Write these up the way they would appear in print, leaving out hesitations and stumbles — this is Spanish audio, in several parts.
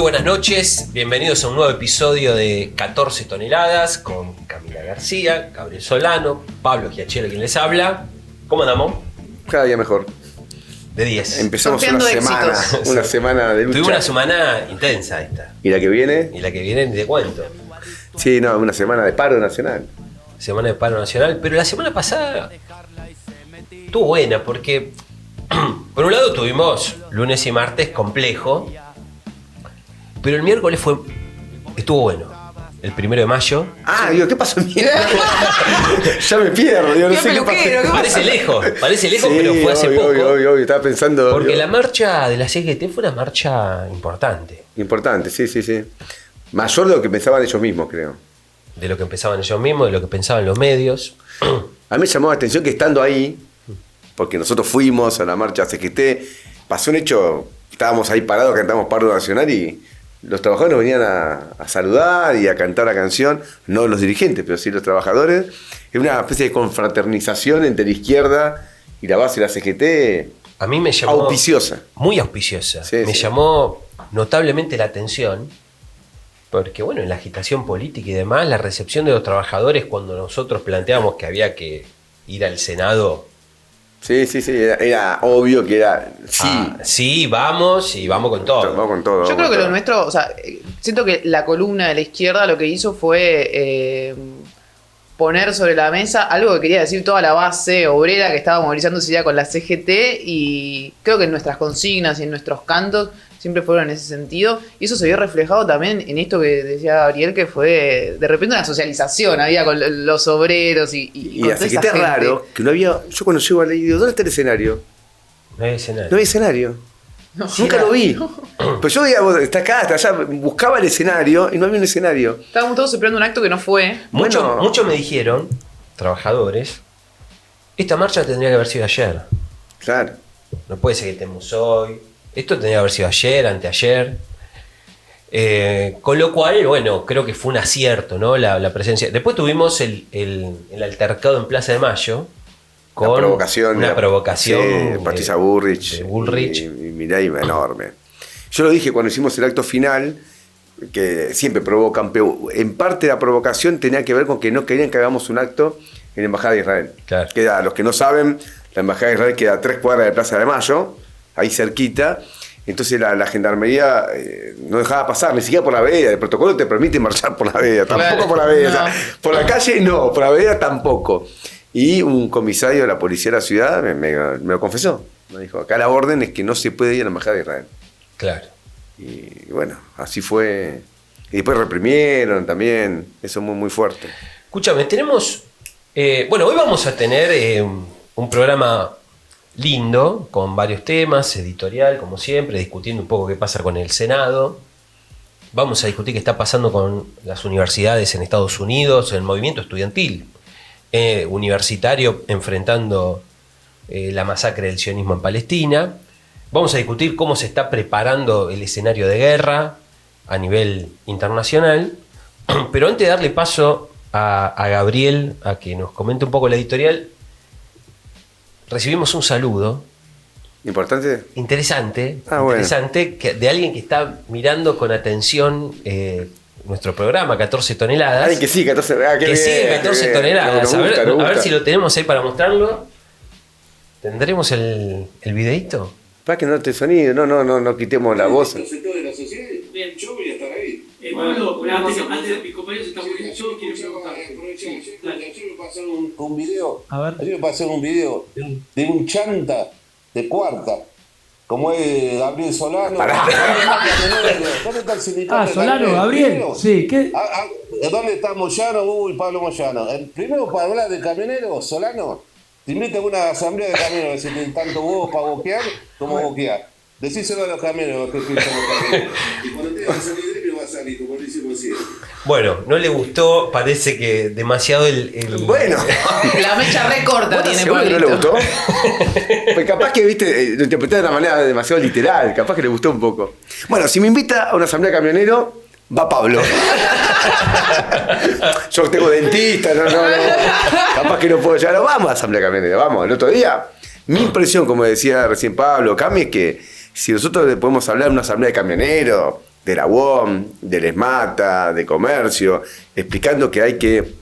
buenas noches, bienvenidos a un nuevo episodio de 14 toneladas con Camila García, Gabriel Solano, Pablo Giachero quien les habla. ¿Cómo andamos? Cada día mejor. De 10. Empezamos una semana de lucha. Tuvimos una semana intensa esta. ¿Y la que viene? Y la que viene ni te cuento. Sí, no, una semana de paro nacional. Semana de paro nacional, pero la semana pasada estuvo buena porque por un lado tuvimos lunes y martes complejo, pero el miércoles estuvo bueno. El 1 de mayo. Ah, digo, ¿qué pasó? Ya me pierdo, digo, no sé qué pasó. Parece lejos, sí, pero fue hace obvio, poco. Obvio, estaba pensando. Porque la marcha de la CGT fue una marcha importante. Importante, sí. Mayor de lo que pensaban ellos mismos, creo. De lo que pensaban ellos mismos, de lo que pensaban los medios. A mí me llamó la atención que estando ahí, porque nosotros fuimos a la marcha CGT, pasó un hecho, estábamos ahí parados, cantamos paro nacional y los trabajadores nos venían a saludar y a cantar la canción, no los dirigentes, pero sí los trabajadores. Es una especie de confraternización entre la izquierda y la base de la CGT. A mí me llamó... Auspiciosa. Muy auspiciosa. Sí, me llamó notablemente la atención, porque bueno, en la agitación política y demás, la recepción de los trabajadores cuando nosotros planteamos que había que ir al Senado... Sí, era obvio que era sí, vamos y vamos con todo. Vamos con todo. Yo creo que lo nuestro, o sea, siento que la columna de la izquierda lo que hizo fue poner sobre la mesa algo que quería decir toda la base obrera que estaba movilizándose ya con la CGT, y creo que en nuestras consignas y en nuestros cantos siempre fueron en ese sentido, y eso se vio reflejado también en esto que decía Gabriel, que fue de repente una socialización había con los obreros y con así toda que esa es raro que no había. Yo cuando llego a la digo, ¿dónde está el escenario? No hay escenario. No hay escenario. No, Nunca lo vi. Pero yo veía, vos, está acá, está allá, buscaba el escenario y no había un escenario. Estábamos todos esperando un acto que no fue. Muchos me dijeron, trabajadores, esta marcha tendría que haber sido ayer. Claro. No puede ser que estemos hoy. Esto tendría que haber sido ayer, anteayer. Con lo cual, bueno, creo que fue un acierto, ¿no? La presencia. Después tuvimos el altercado en Plaza de Mayo. Con una provocación. Sí, Patricia Bullrich. Y Milei enorme. Yo lo dije cuando hicimos el acto final, que siempre provocan, pero en parte la provocación tenía que ver con que no querían que hagamos un acto en la Embajada de Israel. Claro. Los que no saben, la Embajada de Israel queda a 3 cuadras de Plaza de Mayo, ahí cerquita. Entonces la gendarmería no dejaba pasar, ni siquiera por la vereda. El protocolo te permite marchar por la vereda, tampoco por la vereda. No. O sea, por la calle no, por la vereda tampoco. Y un comisario de la policía de la ciudad me lo confesó. Me dijo, acá la orden es que no se puede ir a la Embajada de Israel. Claro. Y bueno, así fue. Y después reprimieron también, eso muy, muy fuerte. Escúchame, tenemos... bueno, hoy vamos a tener un programa lindo, con varios temas, editorial, como siempre, discutiendo un poco qué pasa con el Senado. Vamos a discutir qué está pasando con las universidades en Estados Unidos, el movimiento estudiantil universitario enfrentando la masacre del sionismo en Palestina. Vamos a discutir cómo se está preparando el escenario de guerra a nivel internacional. Pero antes de darle paso a Gabriel a que nos comente un poco la editorial, recibimos un saludo. ¿Importante? Interesante, bueno. De alguien que está mirando con atención nuestro programa, 14 toneladas. Ay, que sí, 14 toneladas. Que sigue 14 toneladas. A ver si lo tenemos ahí para mostrarlo. ¿Tendremos el videíto? Para que no te sonido, no quitemos la voz. Los sectores de la sociedad, bien, yo voy a estar ahí. Antes mis compañeros están muriendo, yo quiero preguntar. Ayer me pasaron un video. A ver. Ayer me pasaron un video de un chanta de cuarta, como es Gabriel Solano. ¿Dónde está el sindicato? Solano, Gabriel. Sí, ¿qué? ¿Dónde está Moyano? Uy, Pablo Moyano. El primero para hablar de camioneros, Solano, te invito a una asamblea de camioneros, decir, tanto vos para boquear como boquear. Decíselo a los camioneros que piensan los camioneros. Y cuando tenga que salir de él, va a salir, como lo hicimos siempre. Bueno, no le gustó, parece que demasiado el... Bueno. La mecha re corta tiene ¿Seguro que no le Pablito? gustó? Pues capaz que, viste, lo interpreté de una manera demasiado literal, capaz que le gustó un poco. Bueno, si me invita a una asamblea de camionero, va Pablo. Yo tengo dentista, no. Capaz que no puedo llegar. Vamos a la asamblea de camionero, vamos. El otro día, mi impresión, como decía recién Pablo, Cami, es que si nosotros podemos hablar de una asamblea de camioneros, de la UOM, del ESMATA, de Comercio, explicando que hay que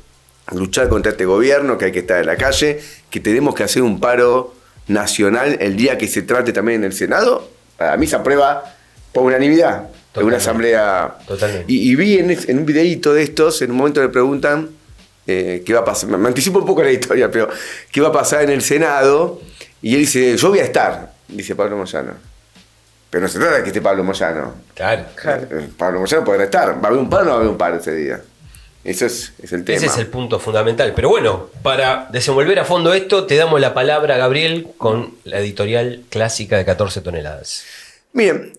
luchar contra este gobierno, que hay que estar en la calle, que tenemos que hacer un paro nacional el día que se trate también en el Senado. Para mí se aprueba por unanimidad en una asamblea. Totalmente. Y vi en un videíto de estos, en un momento le preguntan qué va a pasar, me anticipo un poco la historia, pero qué va a pasar en el Senado, y él dice, yo voy a estar, dice Pablo Moyano. Pero no se trata de que esté Pablo Moyano. Claro. Pablo Moyano podrá estar. ¿Va a haber un paro o no va a haber un paro ese día? Ese es el tema. Ese es el punto fundamental. Pero bueno, para desenvolver a fondo esto, te damos la palabra, Gabriel, con la editorial clásica de 14 toneladas. Miren,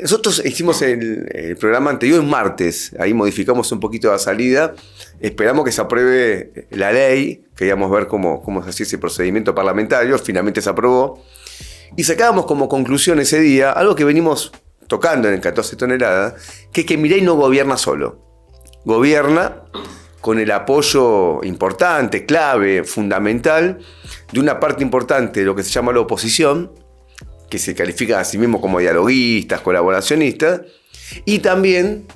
nosotros hicimos el programa anterior un martes. Ahí modificamos un poquito la salida. Esperamos que se apruebe la ley. Queríamos ver cómo se hacía ese procedimiento parlamentario. Finalmente se aprobó. Y sacábamos como conclusión ese día algo que venimos tocando en el 14 toneladas, que es que Milei no gobierna solo. Gobierna con el apoyo importante, clave, fundamental, de una parte importante de lo que se llama la oposición, que se califica a sí mismo como dialoguistas, colaboracionistas, y también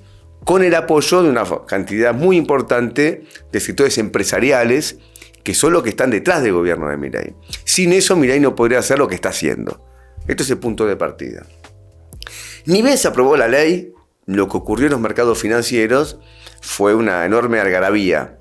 con el apoyo de una cantidad muy importante de sectores empresariales, que son los que están detrás del gobierno de Milei. Sin eso, Milei no podría hacer lo que está haciendo. Este es el punto de partida. Ni bien se aprobó la ley, lo que ocurrió en los mercados financieros fue una enorme algarabía.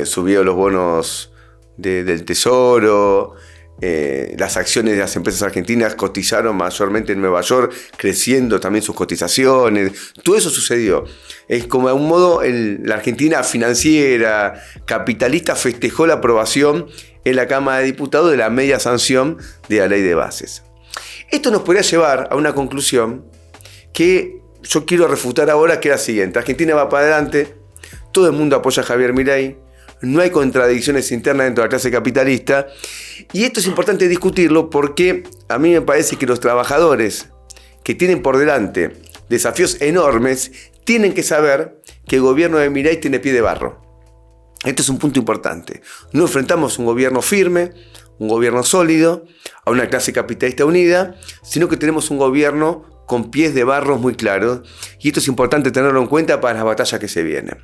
Subieron los bonos del Tesoro, las acciones de las empresas argentinas cotizaron mayormente en Nueva York, creciendo también sus cotizaciones. Todo eso sucedió. Es como de algún modo la Argentina financiera, capitalista, festejó la aprobación en la Cámara de Diputados de la media sanción de la ley de bases. Esto nos podría llevar a una conclusión que yo quiero refutar ahora, que es la siguiente. Argentina va para adelante, todo el mundo apoya a Javier Milei, no hay contradicciones internas dentro de la clase capitalista, y esto es importante discutirlo porque a mí me parece que los trabajadores que tienen por delante desafíos enormes tienen que saber que el gobierno de Milei tiene pie de barro. Este es un punto importante. No enfrentamos un gobierno firme, un gobierno sólido, a una clase capitalista unida, sino que tenemos un gobierno con pies de barro muy claros, y esto es importante tenerlo en cuenta para las batallas que se vienen.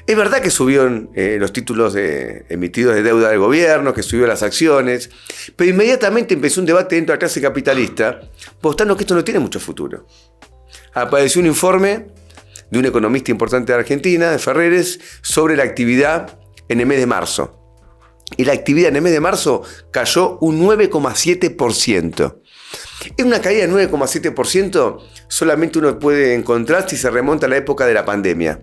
Es verdad que subieron los títulos emitidos de deuda del gobierno, que subió las acciones, pero inmediatamente empezó un debate dentro de la clase capitalista, mostrando que esto no tiene mucho futuro. Apareció un informe de un economista importante de Argentina, de Ferreres, sobre la actividad en el mes de marzo. Y la actividad en el mes de marzo cayó un 9,7%. Es una caída de 9,7%, solamente uno puede encontrar si se remonta a la época de la pandemia.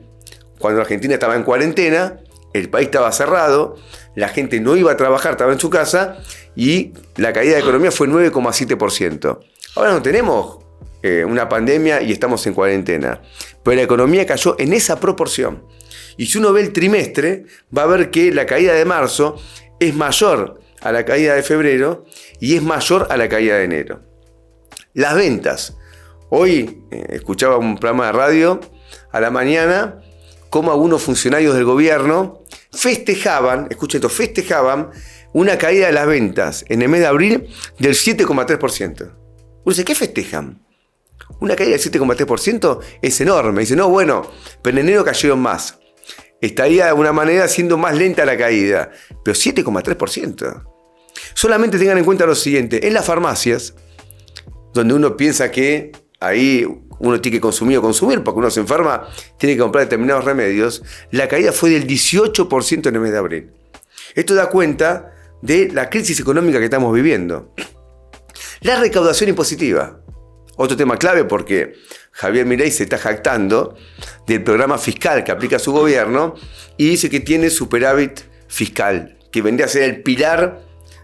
Cuando Argentina estaba en cuarentena, el país estaba cerrado, la gente no iba a trabajar, estaba en su casa, y la caída de economía fue 9,7%. Ahora no tenemos una pandemia y estamos en cuarentena, pero la economía cayó en esa proporción. Y si uno ve el trimestre, va a ver que la caída de marzo es mayor a la caída de febrero y es mayor a la caída de enero. Las ventas. Hoy escuchaba un programa de radio a la mañana cómo algunos funcionarios del gobierno festejaban, escuchen esto, festejaban una caída de las ventas en el mes de abril del 7,3%. Uno dice, ¿qué festejan? Una caída del 7,3% es enorme. Dice, no, bueno, pero en enero cayeron más. Estaría de alguna manera siendo más lenta la caída, pero 7,3%. Solamente tengan en cuenta lo siguiente, en las farmacias, donde uno piensa que ahí uno tiene que consumir porque uno se enferma, tiene que comprar determinados remedios, la caída fue del 18% en el mes de abril. Esto da cuenta de la crisis económica que estamos viviendo. La recaudación impositiva, otro tema clave porque Javier Milei se está jactando del programa fiscal que aplica su gobierno y dice que tiene superávit fiscal, que vendría a ser el pilar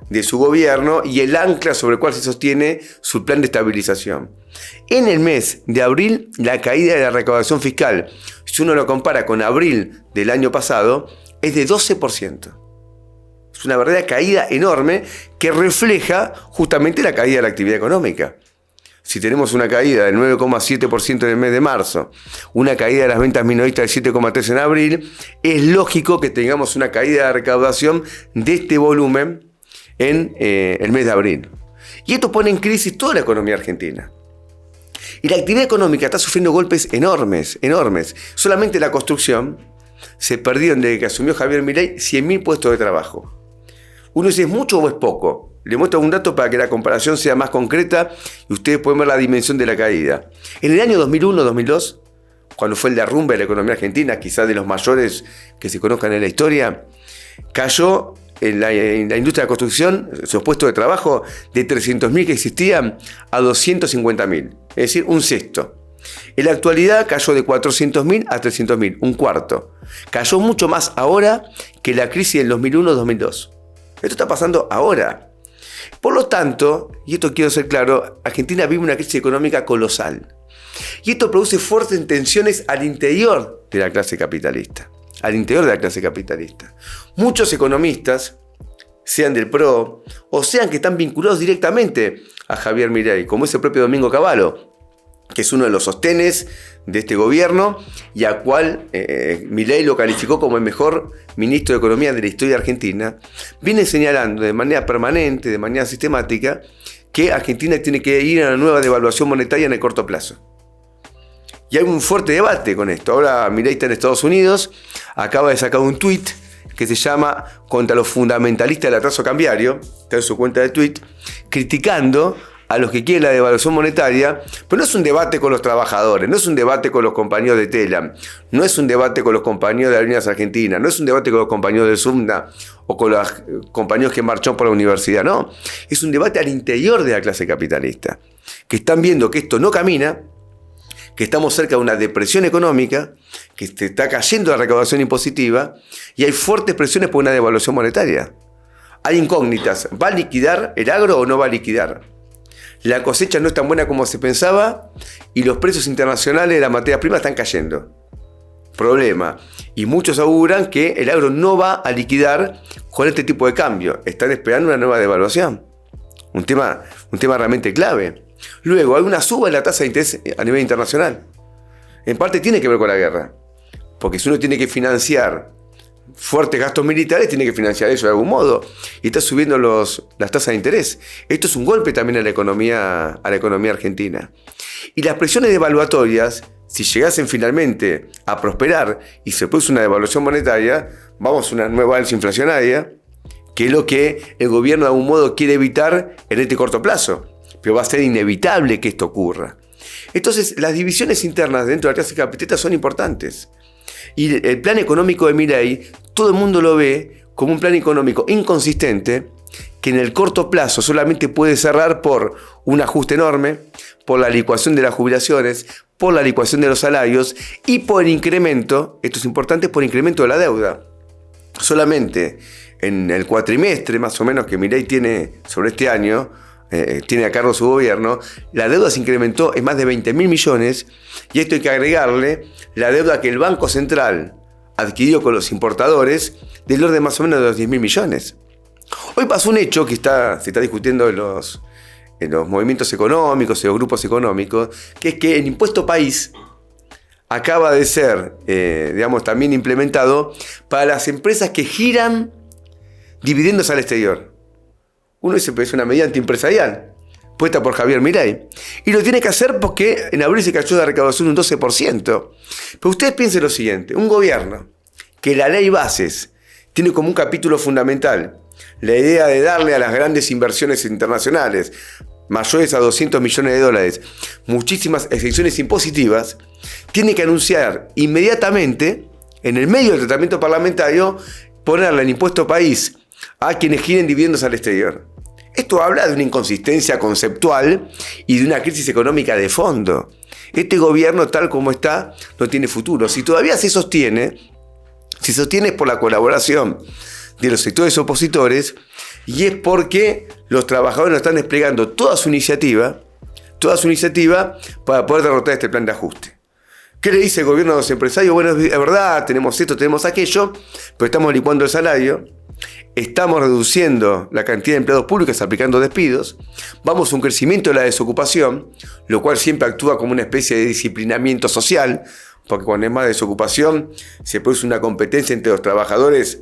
de su gobierno y el ancla sobre el cual se sostiene su plan de estabilización. En el mes de abril, la caída de la recaudación fiscal, si uno lo compara con abril del año pasado, es de 12%. Es una verdadera caída enorme que refleja justamente la caída de la actividad económica. Si tenemos una caída del 9,7% en el mes de marzo, una caída de las ventas minoristas del 7,3% en abril, es lógico que tengamos una caída de recaudación de este volumen en el mes de abril. Y esto pone en crisis toda la economía argentina. Y la actividad económica está sufriendo golpes enormes, enormes. Solamente la construcción se perdieron desde que asumió Javier Milei 100.000 puestos de trabajo. Uno dice, ¿es mucho o es poco? Le muestro un dato para que la comparación sea más concreta y ustedes pueden ver la dimensión de la caída. En el año 2001-2002, cuando fue el derrumbe de la economía argentina, quizás de los mayores que se conozcan en la historia, cayó en la industria de la construcción sus puestos de trabajo de 300.000 que existían a 250.000, es decir, un sexto. En la actualidad cayó de 400.000 a 300.000, un cuarto. Cayó mucho más ahora que la crisis del 2001-2002. Esto está pasando ahora. Por lo tanto, y esto quiero ser claro, Argentina vive una crisis económica colosal. Y esto produce fuertes tensiones al interior de la clase capitalista. Al interior de la clase capitalista. Muchos economistas, sean del PRO, o sean que están vinculados directamente a Javier Milei, como es el propio Domingo Cavallo, que es uno de los sostenes de este gobierno y a cual Milei lo calificó como el mejor ministro de Economía de la historia argentina, viene señalando de manera permanente, de manera sistemática, que Argentina tiene que ir a una nueva devaluación monetaria en el corto plazo. Y hay un fuerte debate con esto. Ahora Milei está en Estados Unidos, acaba de sacar un tuit que se llama Contra los fundamentalistas del atraso cambiario, está en su cuenta de tuit, criticando a los que quieren la devaluación monetaria, pero no es un debate con los trabajadores, no es un debate con los compañeros de Telam, no es un debate con los compañeros de Aerolíneas Argentinas, no es un debate con los compañeros de Sumna o con los compañeros que marcharon por la universidad, no. Es un debate al interior de la clase capitalista, que están viendo que esto no camina, que estamos cerca de una depresión económica, que se está cayendo la recaudación impositiva y hay fuertes presiones por una devaluación monetaria. Hay incógnitas, ¿va a liquidar el agro o no va a liquidar? La cosecha no es tan buena como se pensaba y los precios internacionales de la materia prima están cayendo. Problema. Y muchos auguran que el agro no va a liquidar con este tipo de cambio. Están esperando una nueva devaluación. Un tema realmente clave. Luego, hay una suba en la tasa de interés a nivel internacional. En parte tiene que ver con la guerra. Porque si uno tiene que financiar fuertes gastos militares, tiene que financiar eso de algún modo. Y está subiendo las tasas de interés. Esto es un golpe también a la economía argentina. Y las presiones devaluatorias, si llegasen finalmente a prosperar y se produce una devaluación monetaria, vamos a una nueva alza inflacionaria, que es lo que el gobierno de algún modo quiere evitar en este corto plazo. Pero va a ser inevitable que esto ocurra. Entonces, las divisiones internas dentro de la clase capitalista son importantes. Y el plan económico de Milei, todo el mundo lo ve como un plan económico inconsistente, que en el corto plazo solamente puede cerrar por un ajuste enorme, por la licuación de las jubilaciones, por la licuación de los salarios y por el incremento, esto es importante, por el incremento de la deuda. Solamente en el cuatrimestre más o menos que Milei tiene sobre este año, tiene a cargo su gobierno, la deuda se incrementó en más de 20.000 millones y esto hay que agregarle la deuda que el Banco Central adquirió con los importadores del orden más o menos de los 10.000 millones. Hoy pasó un hecho que se está discutiendo en los movimientos económicos, en los grupos económicos, que es que el impuesto país acaba de ser, también implementado para las empresas que giran dividendos al exterior. Uno dice, pero es una medida antiempresarial, puesta por Javier Milei. Y lo tiene que hacer porque en abril se cayó la recaudación un 12%. Pero ustedes piensen lo siguiente, un gobierno que la ley Bases tiene como un capítulo fundamental la idea de darle a las grandes inversiones internacionales, mayores a 200 millones de dólares, muchísimas exenciones impositivas, tiene que anunciar inmediatamente, en el medio del tratamiento parlamentario, ponerle el impuesto país a quienes giren dividendos al exterior. Esto habla de una inconsistencia conceptual y de una crisis económica de fondo. Este gobierno, tal como está, no tiene futuro. Si todavía se sostiene por la colaboración de los sectores opositores y es porque los trabajadores no están desplegando toda su iniciativa para poder derrotar este plan de ajuste. ¿Qué le dice el gobierno a los empresarios? Bueno, es verdad, tenemos esto, tenemos aquello, pero estamos licuando el salario, estamos reduciendo la cantidad de empleados públicos aplicando despidos, vamos a un crecimiento de la desocupación, lo cual siempre actúa como una especie de disciplinamiento social, porque cuando hay más desocupación se produce una competencia entre los trabajadores,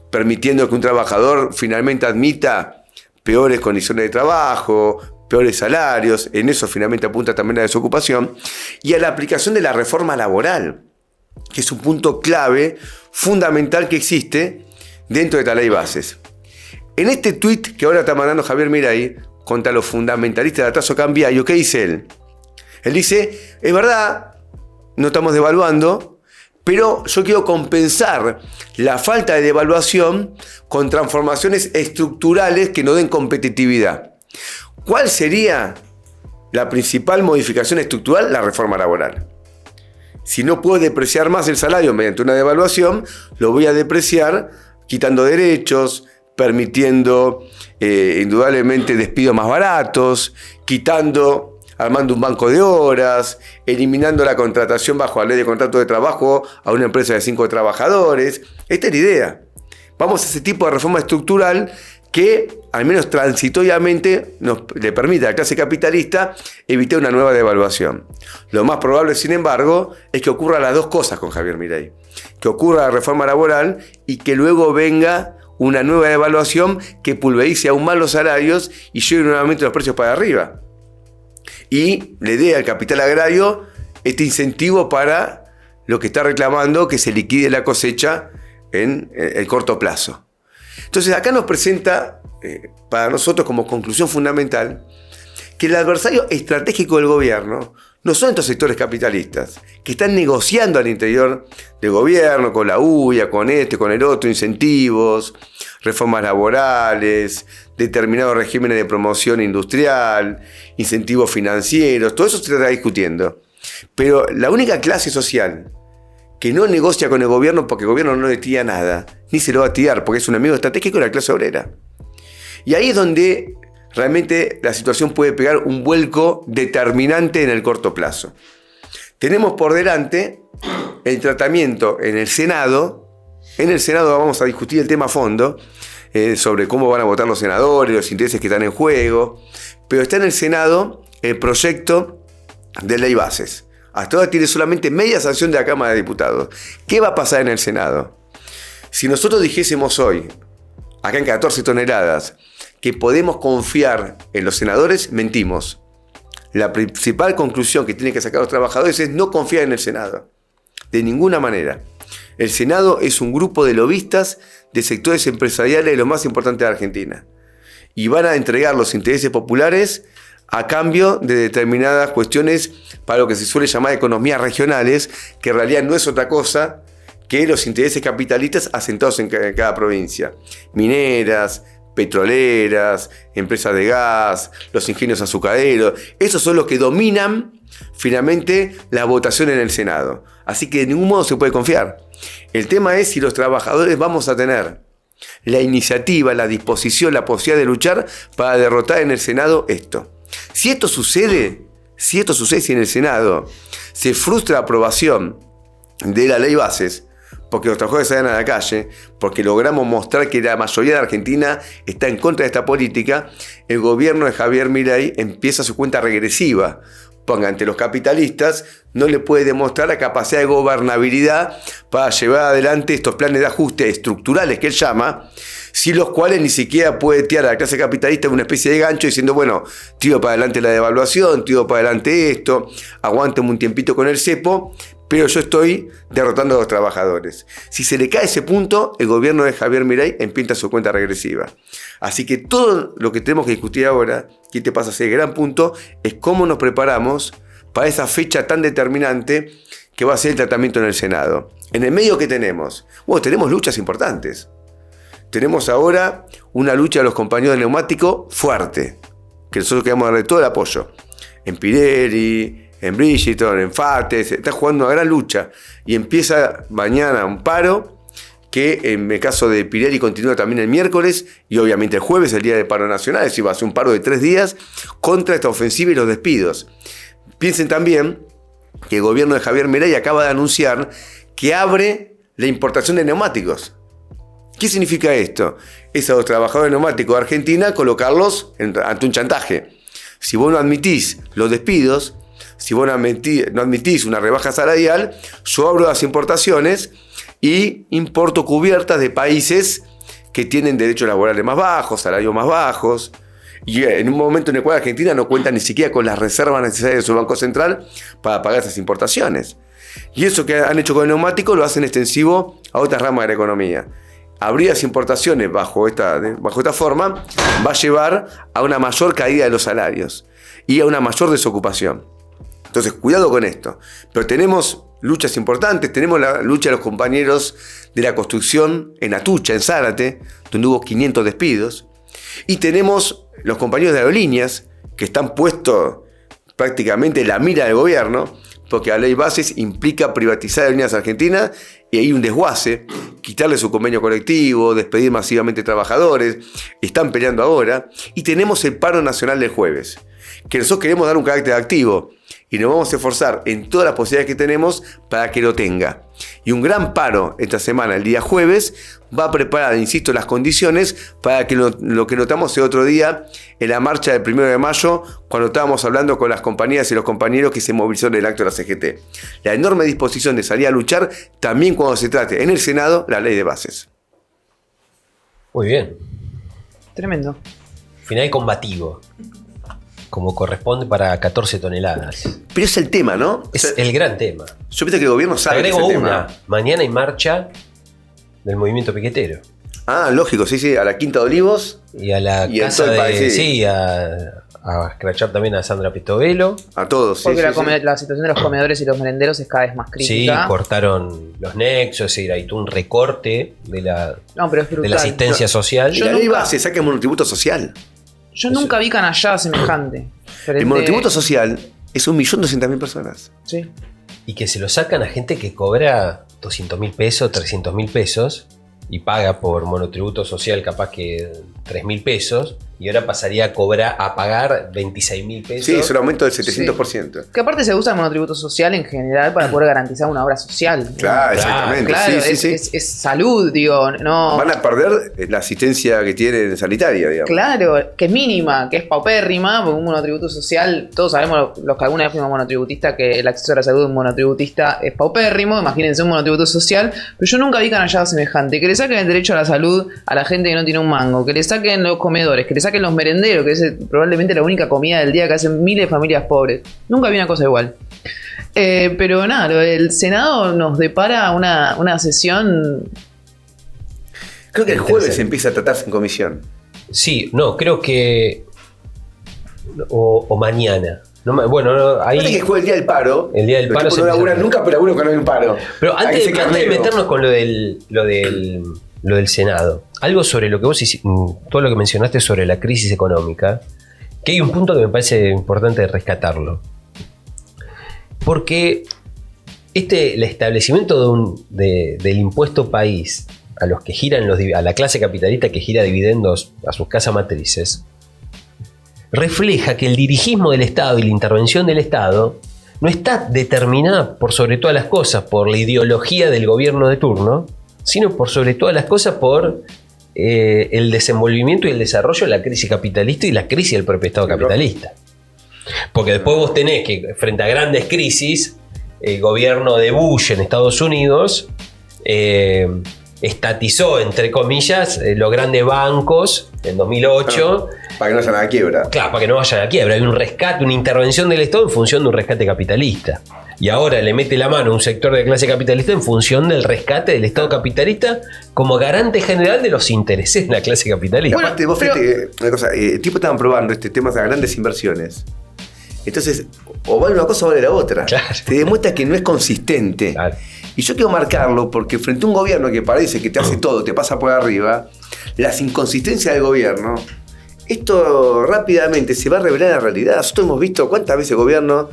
permitiendo que un trabajador finalmente admita peores condiciones de trabajo, peores salarios, en eso finalmente apunta también la desocupación, y a la aplicación de la reforma laboral, que es un punto clave, fundamental que existe dentro de esta ley bases. En este tuit que ahora está mandando Javier Milei contra los fundamentalistas de atraso cambiario, ¿qué dice él? Él dice, es verdad, no estamos devaluando, pero yo quiero compensar la falta de devaluación con transformaciones estructurales que nos den competitividad. ¿Cuál sería la principal modificación estructural? La reforma laboral. Si no puedo depreciar más el salario mediante una devaluación, lo voy a depreciar quitando derechos, permitiendo indudablemente despidos más baratos, armando un banco de horas, eliminando la contratación bajo la ley de contrato de trabajo a una empresa de 5 trabajadores. Esta es la idea. Vamos a ese tipo de reforma estructural que, al menos transitoriamente, le permite a la clase capitalista evitar una nueva devaluación. Lo más probable, sin embargo, es que ocurran las dos cosas con Javier Milei. Que ocurra la reforma laboral y que luego venga una nueva devaluación que pulverice aún más los salarios y lleve nuevamente los precios para arriba. Y le dé al capital agrario este incentivo para lo que está reclamando, que se liquide la cosecha en el corto plazo. Entonces acá nos presenta, para nosotros como conclusión fundamental, que el adversario estratégico del gobierno no son estos sectores capitalistas, que están negociando al interior del gobierno, con la UIA, con con el otro, incentivos, reformas laborales, determinados regímenes de promoción industrial, incentivos financieros, todo eso se está discutiendo. Pero la única clase social que no negocia con el gobierno, porque el gobierno no le tira nada, ni se lo va a tirar, porque es un amigo estratégico de la clase obrera. Y ahí es donde realmente la situación puede pegar un vuelco determinante en el corto plazo. Tenemos por delante el tratamiento en el Senado. En el Senado vamos a discutir el tema a fondo, sobre cómo van a votar los senadores, los intereses que están en juego. Pero está en el Senado el proyecto de ley bases. Hasta ahora tiene solamente media sanción de la Cámara de Diputados. ¿Qué va a pasar en el Senado? Si nosotros dijésemos hoy, acá en 14 toneladas, que podemos confiar en los senadores, mentimos. La principal conclusión que tienen que sacar los trabajadores es no confiar en el Senado. De ninguna manera. El Senado es un grupo de lobistas de sectores empresariales de los más importantes de Argentina. Y van a entregar los intereses populares a cambio de determinadas cuestiones para lo que se suele llamar economías regionales, que en realidad no es otra cosa que los intereses capitalistas asentados en cada provincia. Mineras, petroleras, empresas de gas, los ingenios azucareros. Esos son los que dominan finalmente la votación en el Senado. Así que de ningún modo se puede confiar. El tema es si los trabajadores vamos a tener la iniciativa, la disposición, la posibilidad de luchar para derrotar en el Senado esto. Si esto sucede, si en el Senado se frustra la aprobación de la ley bases, porque los trabajadores salgan a la calle, porque logramos mostrar que la mayoría de Argentina está en contra de esta política, el gobierno de Javier Milei empieza su cuenta regresiva, porque ante los capitalistas no le puede demostrar la capacidad de gobernabilidad para llevar adelante estos planes de ajuste estructurales que él llama, sin los cuales ni siquiera puede tirar a la clase capitalista en una especie de gancho diciendo, bueno, tiro para adelante la devaluación, tiro para adelante esto, aguántame un tiempito con el cepo, pero yo estoy derrotando a los trabajadores. Si se le cae ese punto, el gobierno de Javier Milei empieza su cuenta regresiva. Así que todo lo que tenemos que discutir ahora, que te pasa a ser el gran punto, es cómo nos preparamos para esa fecha tan determinante que va a ser el tratamiento en el Senado. En el medio que tenemos, tenemos luchas importantes. Tenemos ahora una lucha de los compañeros del neumático fuerte, que nosotros queremos darle todo el apoyo. En Pirelli, en Bridgestone, en FATE, se está jugando una gran lucha. Y empieza mañana un paro, que en el caso de Pirelli continúa también el miércoles, y obviamente el jueves, el día de paro nacional, es decir, va a ser un paro de 3 días contra esta ofensiva y los despidos. Piensen también que el gobierno de Javier Milei acaba de anunciar que abre la importación de neumáticos. ¿Qué significa esto? Es a los trabajadores neumáticos de Argentina colocarlos ante un chantaje. Si vos no admitís los despidos, si vos no admitís una rebaja salarial, yo abro las importaciones y importo cubiertas de países que tienen derechos laborales más bajos, salarios más bajos. Y en un momento en el cual Argentina no cuenta ni siquiera con las reservas necesarias de su Banco Central para pagar esas importaciones. Y eso que han hecho con el neumático lo hacen extensivo a otras ramas de la economía. Abrir las importaciones bajo esta forma va a llevar a una mayor caída de los salarios y a una mayor desocupación. Entonces, cuidado con esto. Pero tenemos luchas importantes, tenemos la lucha de los compañeros de la construcción en Atucha, en Zárate, donde hubo 500 despidos. Y tenemos los compañeros de aerolíneas, que están puestos prácticamente en la mira del gobierno, porque la ley Bases implica privatizar Aerolíneas Argentinas y hay un desguace, quitarle su convenio colectivo, despedir masivamente trabajadores, están peleando ahora. Y tenemos el paro nacional del jueves, que nosotros queremos dar un carácter activo y nos vamos a esforzar en todas las posibilidades que tenemos para que lo tenga. Y un gran paro esta semana, el día jueves, va a preparar, insisto, las condiciones para que lo que notamos el otro día en la marcha del 1 de mayo, cuando estábamos hablando con las compañías y los compañeros que se movilizaron en el acto de la CGT. La enorme disposición de salir a luchar también cuando se trate en el Senado la ley de bases. Muy bien. Tremendo. Final combativo. Como corresponde para 14 toneladas. Pero es el tema, ¿no? Es el gran tema. Yo pienso que el gobierno sabe que es Agrego el una. tema. Mañana hay marcha del movimiento piquetero. Ah, lógico, sí, a la Quinta de Olivos. Y a la Y en casa todo el de... país, sí. Sí, a escrachar también a Sandra Pistovelo. A todos, sí. Porque sí, sí. la situación de los comedores y los merenderos es cada vez más Sí, crítica. cortaron los nexos, es decir, hay un recorte de la, No, pero es de brutal. la asistencia social. Yo La ley nunca- base saca el monotributo social. Yo nunca vi canallada semejante. El monotributo social es 1.200.000 personas. Sí. Y que se lo sacan a gente que cobra 200.000 pesos, 300.000 pesos y paga por monotributo social capaz que 3.000 pesos y ahora pasaría a pagar 26.000 pesos. Sí, es un aumento del 700%. Que aparte se usa el monotributo social en general para poder garantizar una obra social. ¿no? Claro, exactamente. Claro, sí, es, sí, sí. es salud, digo, no. Van a perder la asistencia que tienen sanitaria, digamos. Claro, que es mínima, que es paupérrima, porque un monotributo social, todos sabemos los que alguna vez fuimos monotributistas, que el acceso a la salud de un monotributista es paupérrimo, imagínense un monotributo social, pero yo nunca vi canallada semejante, que le saquen el derecho a la salud a la gente que no tiene un mango, que le saquen los comedores, que le saquen los merenderos, que es probablemente la única comida del día que hacen miles de familias pobres. Nunca vi una cosa igual. Pero nada, el Senado nos depara una sesión. Creo que el jueves empieza a tratarse en comisión. Sí, no, creo que... O mañana. No me- bueno, no, ahí... Parece que juega el día del paro. El día del Los paro tipos se no empieza laburan a- nunca, pero laburan cuando hay un paro. Pero Hay que antes ser de carnero. meternos con lo del Senado, algo sobre lo que vos todo lo que mencionaste sobre la crisis económica, que hay un punto que me parece importante rescatarlo. Porque el establecimiento del impuesto país a los que giran a la clase capitalista que gira dividendos a sus casas matrices, refleja que el dirigismo del Estado y la intervención del Estado no está determinada por sobre todas las cosas por la ideología del gobierno de turno, sino por sobre todas las cosas por el desenvolvimiento y el desarrollo de la crisis capitalista y la crisis del propio Estado capitalista. Porque después vos tenés que, frente a grandes crisis, el gobierno de Bush en Estados Unidos estatizó, entre comillas, los grandes bancos en 2008. Para que no vayan a la quiebra. Claro, para que no vaya a la quiebra. Hay un rescate, una intervención del Estado en función de un rescate capitalista. Y ahora le mete la mano a un sector de clase capitalista en función del rescate del Estado capitalista como garante general de los intereses de la clase capitalista. Bueno, Aparte, vos pero- fíjate que, una cosa, el tipo estaban probando este tema de grandes inversiones. Entonces, o vale una cosa o vale la otra. Claro. Te demuestra que no es consistente. Claro. Y yo quiero marcarlo porque frente a un gobierno que parece que te hace todo, te pasa por arriba, las inconsistencias del gobierno, esto rápidamente se va a revelar en la realidad. Nosotros hemos visto cuántas veces el gobierno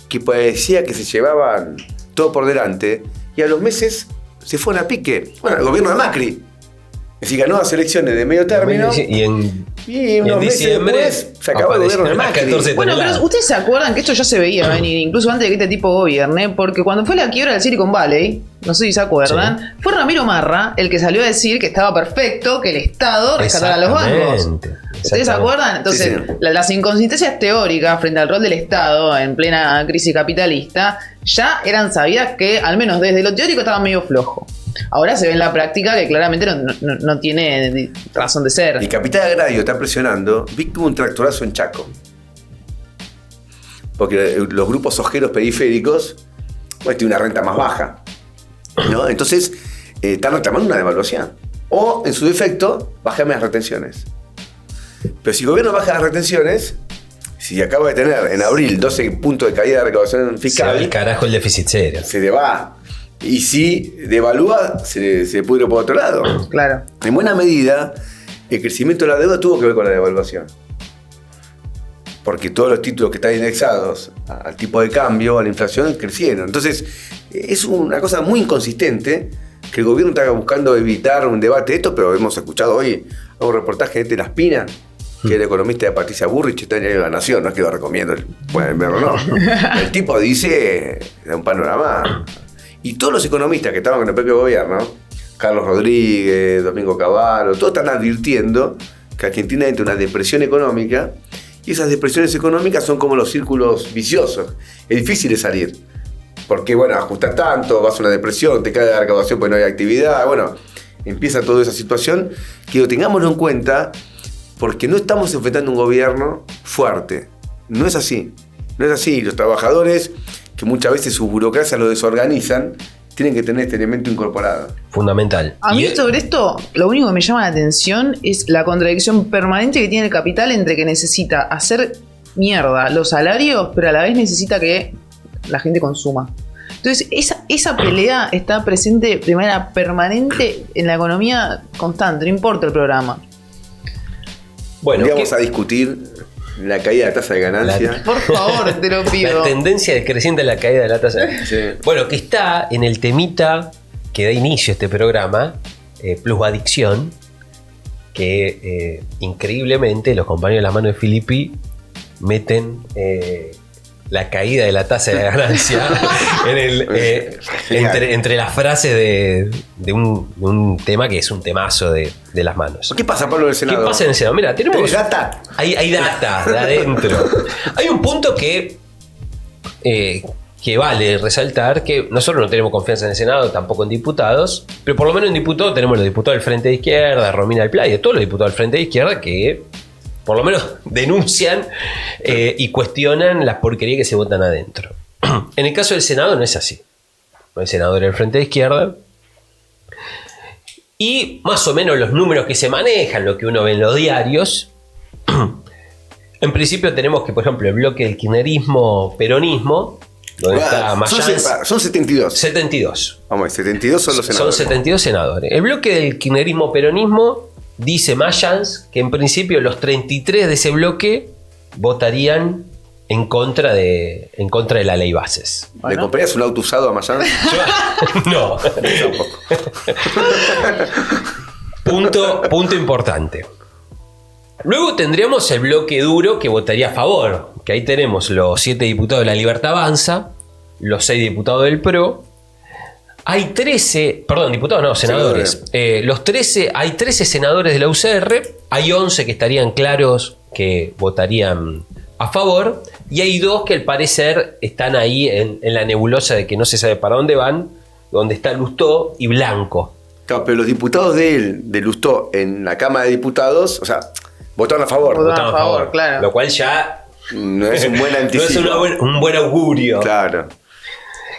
que parecía que se llevaban todo por delante y a los meses se fueron a pique. Bueno, el gobierno de Macri. Es decir, ganó las elecciones de medio término Y en y unos en meses diciembre después se acabó el gobierno de aparecieron las Macri. 14 Bueno, toneladas. pero ustedes se acuerdan que esto ya se veía venir, incluso antes de que este tipo gobierne, porque cuando fue la quiebra del Silicon Valley, no sé si se acuerdan, fue Ramiro Marra el que salió a decir que estaba perfecto que el Estado rescatara a los bancos. Exactamente, ¿Ustedes se exactamente. acuerdan? Entonces, Sí, sí. las inconsistencias teóricas frente al rol del Estado en plena crisis capitalista ya eran sabidas que, al menos desde lo teórico, estaban medio flojo. Ahora se ve en la práctica que claramente no tiene razón de ser. El capital agrario está presionando. Vi que hubo un tractorazo en Chaco. Porque los grupos ojeros periféricos tienen una renta más baja, ¿no? Entonces, están reclamando una devaluación. O, en su defecto, bájame las retenciones. Pero si el gobierno baja las retenciones, si acaba de tener en abril 12 puntos de caída de recaudación fiscal, se va el carajo el déficit cero. Se le va. Y si devalúa, se pudre por otro lado. Claro. En buena medida, el crecimiento de la deuda tuvo que ver con la devaluación. Porque todos los títulos que están indexados al tipo de cambio, a la inflación, crecieron. Entonces, es una cosa muy inconsistente que el gobierno está buscando evitar un debate de esto, pero hemos escuchado hoy un reportaje de La Spina, que es el economista de Patricia Burrich, está en el diario La Nación, no es que lo recomiendo, pueden verlo, no. El tipo dice, da un panorama. Y todos los economistas que estaban con el propio gobierno, Carlos Rodríguez, Domingo Cavallo, todos están advirtiendo que Argentina entra en una depresión económica, y esas depresiones económicas son como los círculos viciosos. Es difícil de salir. Porque, ajustas tanto, vas a una depresión, te cae la recaudación porque no hay actividad. Empieza toda esa situación. Que lo tengámoslo en cuenta, porque no estamos enfrentando un gobierno fuerte. No es así. No es así. Los trabajadores, que muchas veces sus burocracias lo desorganizan, tienen que tener este elemento incorporado. Fundamental. A mí sobre esto, lo único que me llama la atención es la contradicción permanente que tiene el capital entre que necesita hacer mierda los salarios, pero a la vez necesita que la gente consuma. Entonces, esa pelea está presente de manera permanente en la economía constante, no importa el programa. Bueno, vamos a discutir la caída de la tasa de ganancia. Por favor, te lo pido. La tendencia decreciente de la caída de la tasa de ganancia. Sí. Bueno, que está en el temita que da inicio a este programa, plusvadicción, que increíblemente los compañeros de la mano de Filippi meten la caída de la tasa de ganancia entre las frases de un tema que es un temazo de las manos. ¿Qué pasa, Pablo, en el Senado? ¿Qué pasa en el Senado? Mira, tenemos data. Hay data de adentro. Hay un punto que vale resaltar, que nosotros no tenemos confianza en el Senado, tampoco en diputados, pero por lo menos en diputados tenemos los diputados del Frente de Izquierda, Romina del Playa, todos los diputados del Frente de Izquierda que por lo menos denuncian y cuestionan las porquerías que se votan adentro. En el caso del Senado no es así. No hay senadores del Frente de Izquierda. Y más o menos los números que se manejan, lo que uno ve en los diarios, en principio tenemos que, por ejemplo, el bloque del kirchnerismo-peronismo, donde está Mayans, son 72. 72. Vamos a ver, 72 son los senadores. Son 72 senadores. El bloque del kirchnerismo-peronismo dice Mayans que en principio los 33 de ese bloque votarían en contra de la ley bases. ¿Le comprarías un auto usado a Mayans? No. Tampoco. Punto importante. Luego tendríamos el bloque duro que votaría a favor, que ahí tenemos los 7 diputados de la Libertad Avanza, los 6 diputados del PRO. Hay 13, perdón, diputados no, senadores. Hay 13 senadores de la UCR, hay 11 que estarían claros que votarían a favor, y hay 2 que al parecer están ahí en la nebulosa de que no se sabe para dónde van, donde está Lustó y Blanco. Claro, pero los diputados de Lustó en la Cámara de Diputados, o sea, votaron a favor. Votaron a favor, claro. Lo cual ya no es un buen anticipo. No es un buen augurio. Claro.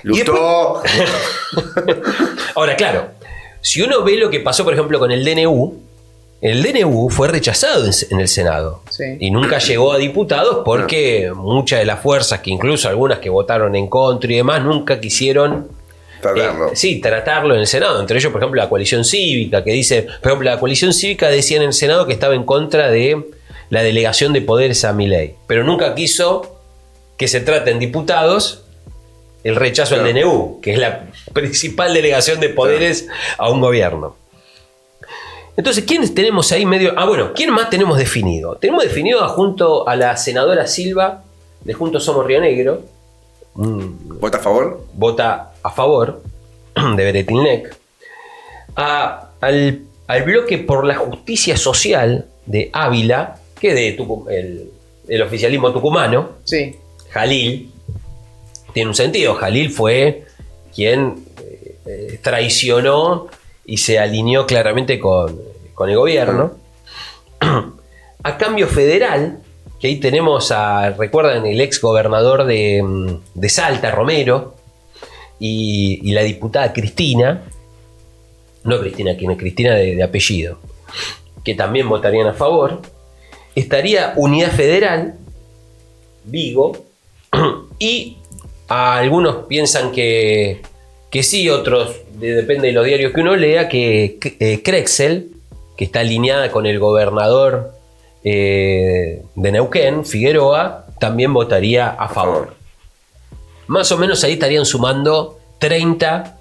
Lustó. Ahora, claro, si uno ve lo que pasó, por ejemplo, con el DNU fue rechazado en el Senado. Sí. Y nunca llegó a diputados porque muchas de las fuerzas, que incluso algunas que votaron en contra y demás, nunca quisieron tratarlo en el Senado. Entre ellos, por ejemplo, la coalición cívica, que dice, por ejemplo, la coalición cívica decía en el Senado que estaba en contra de la delegación de poderes a Milei, pero nunca quiso que se trate en diputados el rechazo al DNU, que es la principal delegación de poderes a un gobierno. Entonces, ¿quiénes tenemos ahí medio? ¿Quién más tenemos definido? Tenemos definido junto a la senadora Silva de Juntos Somos Río Negro. ¿Vota a favor? Vota a favor de Beretilnec. Al bloque por la justicia social de Ávila, que es de el oficialismo tucumano. Sí. Jalil. Tiene un sentido. Jalil fue quien traicionó y se alineó claramente con el gobierno. A cambio federal, que ahí tenemos recuerdan, el ex gobernador de Salta, Romero, y la diputada Cristina, no Cristina, Cristina de apellido, que también votarían a favor. Estaría Unidad Federal, Vigo, y algunos piensan que sí, otros, depende de los diarios que uno lea, que Crexel, que está alineada con el gobernador de Neuquén, Figueroa, también votaría a favor. Más o menos ahí estarían sumando 30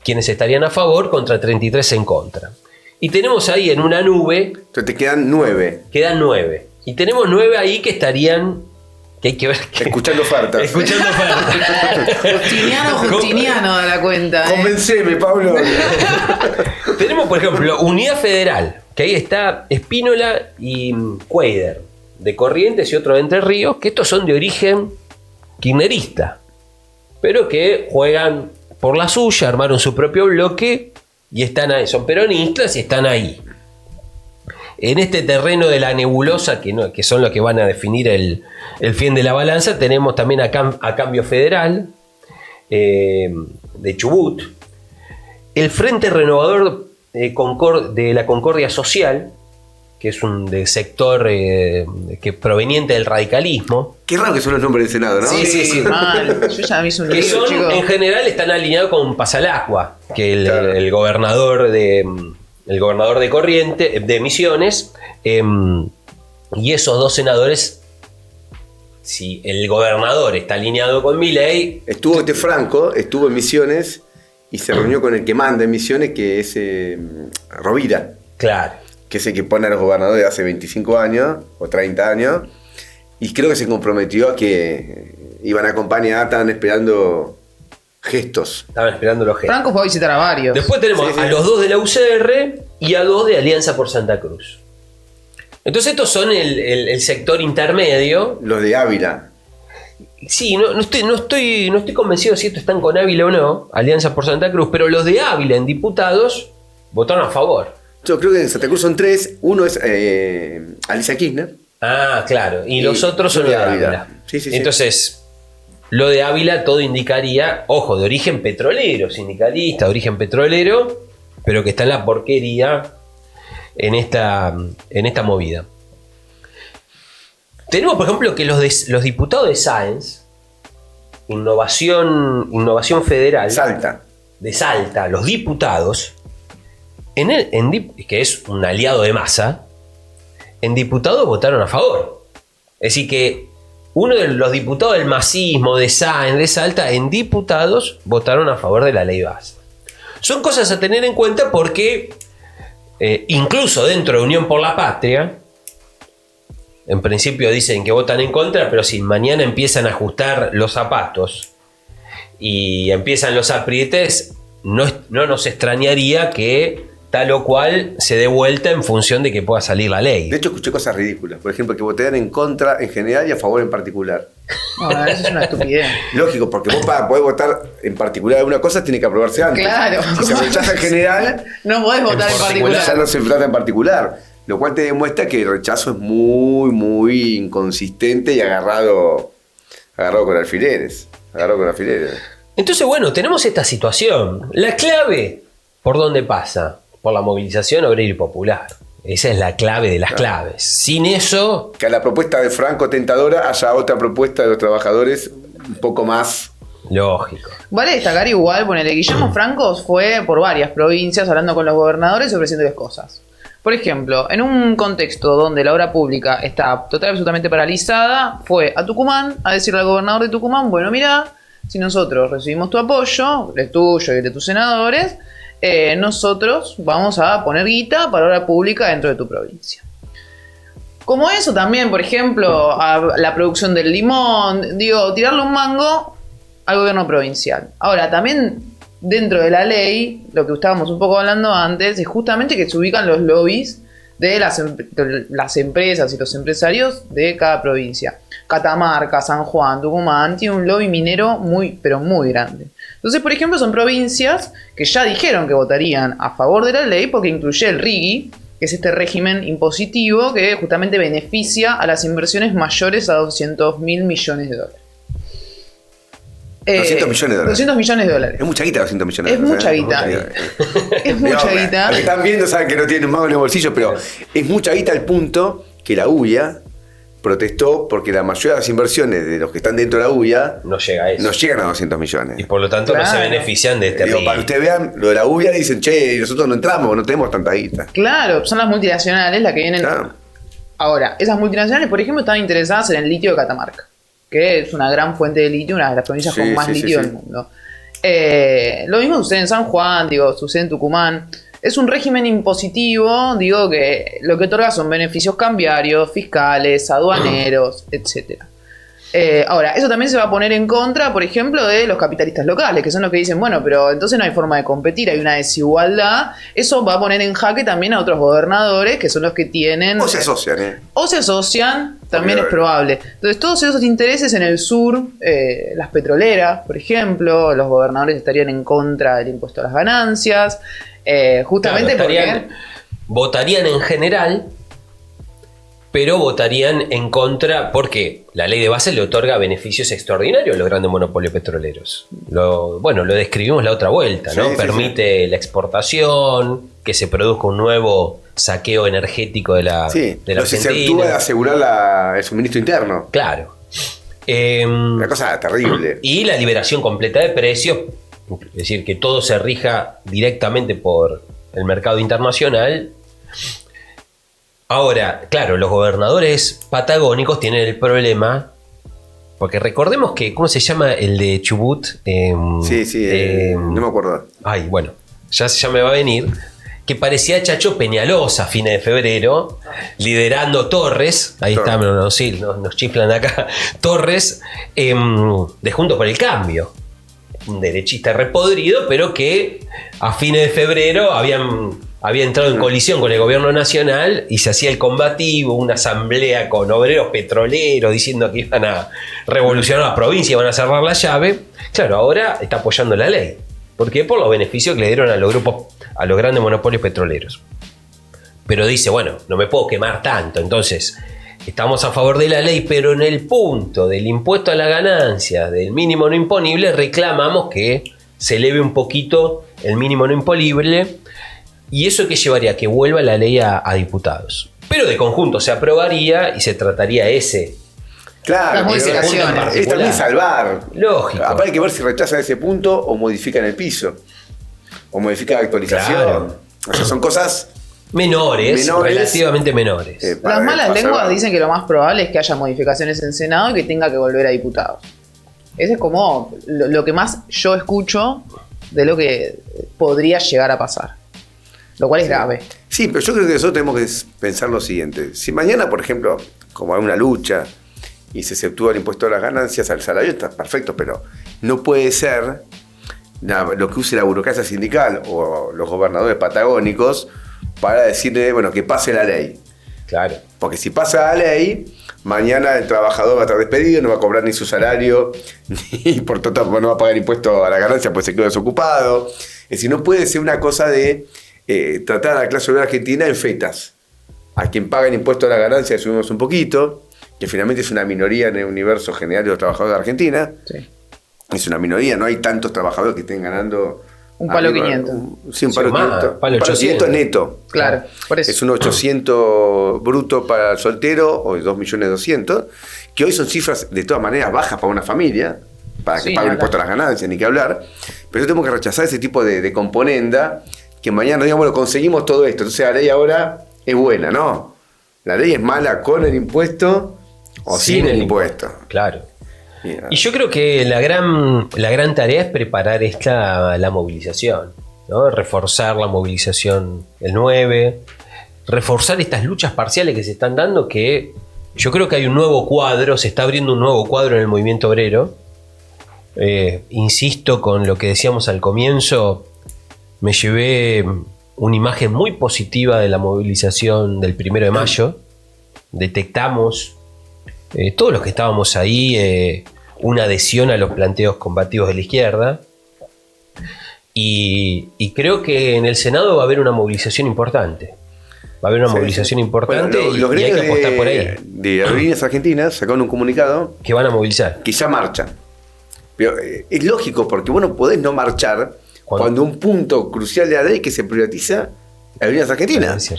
quienes estarían a favor contra 33 en contra. Y tenemos ahí en una nube... Entonces te quedan 9. Quedan 9. Y tenemos 9 ahí que estarían... Que hay que ver que, escuchando ofertas. Escuchando ofertas. Justiniano da la cuenta. Convenceme, Pablo. Tenemos, por ejemplo, Unidad Federal, que ahí está Espínola y Cuader, de Corrientes, y otro de Entre Ríos, que estos son de origen kirchnerista, pero que juegan por la suya, armaron su propio bloque y están ahí, son peronistas y están ahí. En este terreno de la nebulosa, que son los que van a definir el fin de la balanza, tenemos también a Cambio Federal, de Chubut, el Frente Renovador de la Concordia Social, que es un sector que proveniente del radicalismo. Qué raro que son los nombres del Senado, ¿no? Sí. Mal. Yo ya me hice un Que lío, son, chicos. en general, están alineados con Pasalacqua, que Claro. el gobernador de Corrientes, de Misiones, y esos dos senadores, si el gobernador está alineado con Milei, Estuvo Franco, estuvo en Misiones y se reunió con el que manda en Misiones, que es Rovira, claro. que es el que pone a los gobernadores hace 25 años o 30 años, y creo que se comprometió a que iban a acompañar, estaban esperando gestos. Estaban esperando los gestos. Franco fue a visitar a varios. Después tenemos Sí, sí. a los dos de la UCR y a dos de Alianza por Santa Cruz. Entonces estos son el sector intermedio. Los de Ávila. Sí, no estoy convencido si estos están con Ávila o no, Alianza por Santa Cruz, pero los de Ávila en diputados votaron a favor. Yo creo que en Santa Cruz son 3. Uno es Alicia Kirchner. Ah, claro. Y los Y otros son los los de de Ávila. Ávila. Sí. Entonces, lo de Ávila todo indicaría, ojo, de origen petrolero, sindicalista, de origen petrolero, pero que está en la porquería en esta movida. Tenemos, por ejemplo, que los diputados de Sáenz, Innovación Federal, Salta. de Salta, los diputados, que es un aliado de Massa, en diputados votaron a favor. Es decir, que uno de los diputados del masismo, de Sáenz, de Salta, en diputados votaron a favor de la ley base. Son cosas a tener en cuenta porque incluso dentro de Unión por la Patria, en principio dicen que votan en contra, pero si mañana empiezan a ajustar los zapatos y empiezan los aprietes, no nos extrañaría que tal o cual se dé vuelta en función de que pueda salir la ley. De hecho, escuché cosas ridículas. Por ejemplo, que votarían en contra en general y a favor en particular. No, eso es una estupidez. Lógico, porque vos para poder votar en particular alguna cosa tiene que aprobarse antes. Claro. Si se rechaza en general, No podés votar en particular. ya no se trata en particular. Lo cual te demuestra que el rechazo es muy, muy inconsistente y agarrado con alfileres. Entonces, bueno, tenemos esta situación. La clave, ¿por dónde pasa? Por la movilización obrera y popular. Esa es la clave de las claves. Sin eso, Que a la propuesta de Franco tentadora haya otra propuesta de los trabajadores un poco más. lógico. Vale destacar igual, ponele, Guillermo Franco fue por varias provincias hablando con los gobernadores y ofreciéndoles cosas. Por ejemplo, en un contexto donde la obra pública está total y absolutamente paralizada, fue a Tucumán a decirle al gobernador de Tucumán, bueno, mira, si nosotros recibimos tu apoyo, el tuyo y el de tus senadores, nosotros vamos a poner guita para obra pública dentro de tu provincia. Como eso también, por ejemplo, a la producción del limón, digo, tirarle un mango al gobierno provincial. Ahora, también dentro de la ley, lo que estábamos un poco hablando antes, es justamente que se ubican los lobbies de las empresas y los empresarios de cada provincia. Catamarca, San Juan, Tucumán, tiene un lobby minero muy, pero muy grande. Entonces, por ejemplo, son provincias que ya dijeron que votarían a favor de la ley porque incluye el RIGI, que es este régimen impositivo que justamente beneficia a las inversiones mayores a 200 mil millones de dólares. 200 millones de dólares. 200 millones de dólares. Es mucha guita 200 millones de Es dólares. mucha guita. Es mucha Digo, guita. Los que están viendo saben que no tienen un mago en el bolsillo, pero es mucha guita al punto que la UIA protestó porque la mayoría de las inversiones de los que están dentro de la UIA No llega a eso. no llegan a 200 millones. Y por lo tanto no se Claro. benefician de este Digo, RIGI. para que ustedes vean, lo de la UIA dicen, che, nosotros no entramos, no tenemos tanta guita. Claro, son las multinacionales las que vienen. Claro. Ahora, esas multinacionales, por ejemplo, estaban interesadas en el litio de Catamarca, que es una gran fuente de litio, una de las provincias Sí, con más sí, sí, litio sí. del mundo. Lo mismo sucede en San Juan, sucede en Tucumán. Es un régimen impositivo, que lo que otorga son beneficios cambiarios, fiscales, aduaneros, etc. Ahora, eso también se va a poner en contra, por ejemplo, de los capitalistas locales, que son los que dicen, bueno, pero entonces no hay forma de competir, hay una desigualdad. Eso va a poner en jaque también a otros gobernadores, que son los que tienen... O se asocian, ¿eh? O se asocian, también Porque, es probable. Entonces, todos esos intereses en el sur, las petroleras, por ejemplo, los gobernadores estarían en contra del impuesto a las ganancias, justamente Claro, porque... votarían en general, pero votarían en contra porque la ley de base le otorga beneficios extraordinarios a los grandes monopolios petroleros. Lo describimos la otra vuelta, ¿no? Sí, sí, Permite la exportación, que se produzca un nuevo saqueo energético de la, Sí, de la los Argentina. incentiva de asegurar el suministro interno. Claro. Una cosa terrible. Y la liberación completa de precios, es decir, que todo se rija directamente por el mercado internacional. Ahora, claro, los gobernadores patagónicos tienen el problema, porque recordemos que, ¿cómo se llama el de Chubut? Sí, no me acuerdo. Ay, bueno, ya me va a venir. Que parecía Chacho Peñalosa a fines de febrero, liderando Torres. Ahí está, sí, nos chiflan acá. Torres, de Juntos por el Cambio. Un derechista repodrido, pero que a fines de febrero había entrado en colisión con el gobierno nacional y se hacía el combativo, una asamblea con obreros petroleros diciendo que iban a revolucionar la provincia, iban a cerrar la llave. Claro, ahora está apoyando la ley. ¿Por qué? Por los beneficios que le dieron a los grupos, a los grandes monopolios petroleros. Pero dice, bueno, no me puedo quemar tanto, entonces estamos a favor de la ley, pero en el punto del impuesto a la ganancia, del mínimo no imponible, reclamamos que se eleve un poquito el mínimo no imponible. ¿Y eso qué llevaría? Que vuelva la ley a diputados. Pero de conjunto se aprobaría y se trataría ese. Claro, Las modificaciones. es también salvar. Lógico. Aparte hay que ver si rechazan ese punto o modifican el piso. O modifican la actualización. Claro. O sea, son cosas Menores, relativamente menores. para Las malas salvar. lenguas dicen que lo más probable es que haya modificaciones en Senado y que tenga que volver a diputados. Ese es como lo que más yo escucho de lo que podría llegar a pasar. Lo cual es grave. Sí, pero yo creo que nosotros tenemos que pensar lo siguiente. Si mañana, por ejemplo, como hay una lucha y se exceptúa el impuesto a las ganancias, al salario está perfecto, pero no puede ser lo que use la burocracia sindical o los gobernadores patagónicos para decirle, bueno, que pase la ley. Claro. Porque si pasa la ley, mañana el trabajador va a estar despedido, no va a cobrar ni su salario, ni por tanto no va a pagar impuesto a la ganancia, pues se quedó desocupado. Es decir, no puede ser una cosa de tratar a la clase obrera argentina en fetas. A quien paga el impuesto a la ganancia le subimos un poquito, que finalmente es una minoría en el universo general de los trabajadores de Argentina. Sí. Es una minoría, no hay tantos trabajadores que estén ganando... Un palo arriba, 500. Sí, un palo Sí, más, 500. palo Un palo 500 neto. Claro, por eso. Es un 800 bruto para el soltero o 2.200.000, que hoy son cifras de todas maneras bajas para una familia, para que Sí, pague el nada. impuesto a las ganancias, ni que hablar. Pero tenemos que rechazar ese tipo de componenda que mañana digamos, bueno, conseguimos todo esto. Entonces la ley ahora es buena, ¿no? La ley es mala con el impuesto o sin el impuesto. Claro. Mira. Y yo creo que la gran tarea es preparar la movilización, ¿no? Reforzar la movilización el 9, reforzar estas luchas parciales que se están dando, que yo creo que hay un nuevo cuadro, se está abriendo un nuevo cuadro en el movimiento obrero. Insisto con lo que decíamos al comienzo, me llevé una imagen muy positiva de la movilización del 1 de mayo. Detectamos, todos los que estábamos ahí, una adhesión a los planteos combativos de la izquierda. Y creo que en el Senado va a haber una movilización importante. Va a haber una movilización importante. Bueno, los y hay que gremios apostar por ahí. de aerolíneas argentinas sacaron un comunicado Que van a movilizar. que ya marchan. Pero es lógico, porque vos no podés no marchar cuando un punto crucial de la ley es que se privatiza Aerolíneas Argentinas.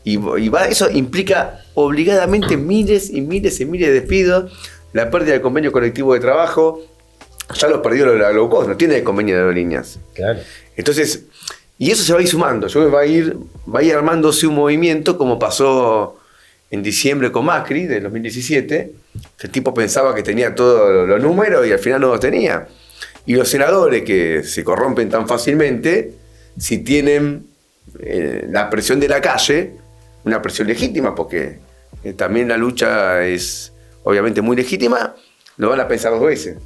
Eso implica obligadamente miles y miles y miles de despidos, la pérdida del convenio colectivo de trabajo. Ya los perdió la low cost, no tiene convenio de aerolíneas. Claro. Entonces, y eso se va a ir sumando. Yo creo que va a ir armándose un movimiento como pasó en diciembre con Macri del 2017. El tipo pensaba que tenía todos los números y al final no los tenía. Y los senadores que se corrompen tan fácilmente, si tienen la presión de la calle, una presión legítima, porque también la lucha es obviamente muy legítima, lo van a pensar 2 veces.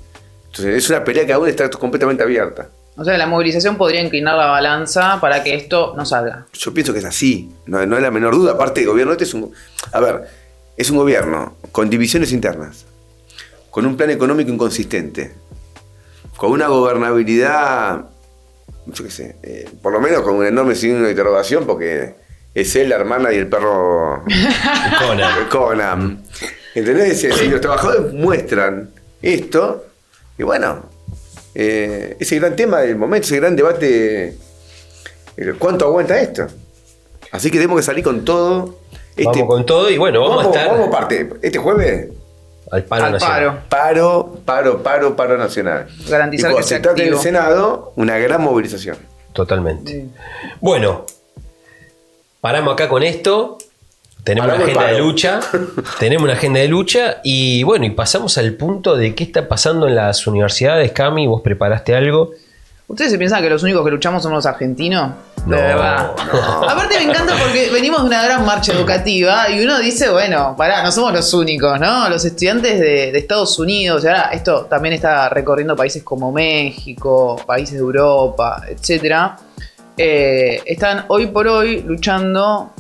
Entonces es una pelea que aún está completamente abierta. O sea, la movilización podría inclinar la balanza para que esto no salga. Yo pienso que es así, no hay la menor duda. Aparte, el gobierno es un gobierno con divisiones internas, con un plan económico inconsistente, con una gobernabilidad, yo qué sé, por lo menos con un enorme signo de interrogación, porque es él, la hermana y el perro Conan. ¿Entendés? Si los trabajadores muestran esto, y bueno, ese gran tema del momento, ese gran debate, ¿cuánto aguanta esto? Así que tenemos que salir con todo. Vamos con todo y bueno, vamos a estar... Vamos parte. Este jueves... Al paro nacional. Paro nacional. Garantizar y que se trata en el activo. Senado una gran movilización. Totalmente. Sí. Bueno, paramos acá con esto. Tenemos Paramos una agenda el de paro. lucha. Tenemos una agenda de lucha. Y bueno, y pasamos al punto de qué está pasando en las universidades. Cami, vos preparaste algo. ¿Ustedes se piensan que los únicos que luchamos somos los argentinos? No, De verdad. no. Aparte me encanta porque venimos de una gran marcha educativa y uno dice, bueno, pará, no somos los únicos, ¿no? Los estudiantes de Estados Unidos, y ahora esto también está recorriendo países como México, países de Europa, etcétera. Están hoy por hoy luchando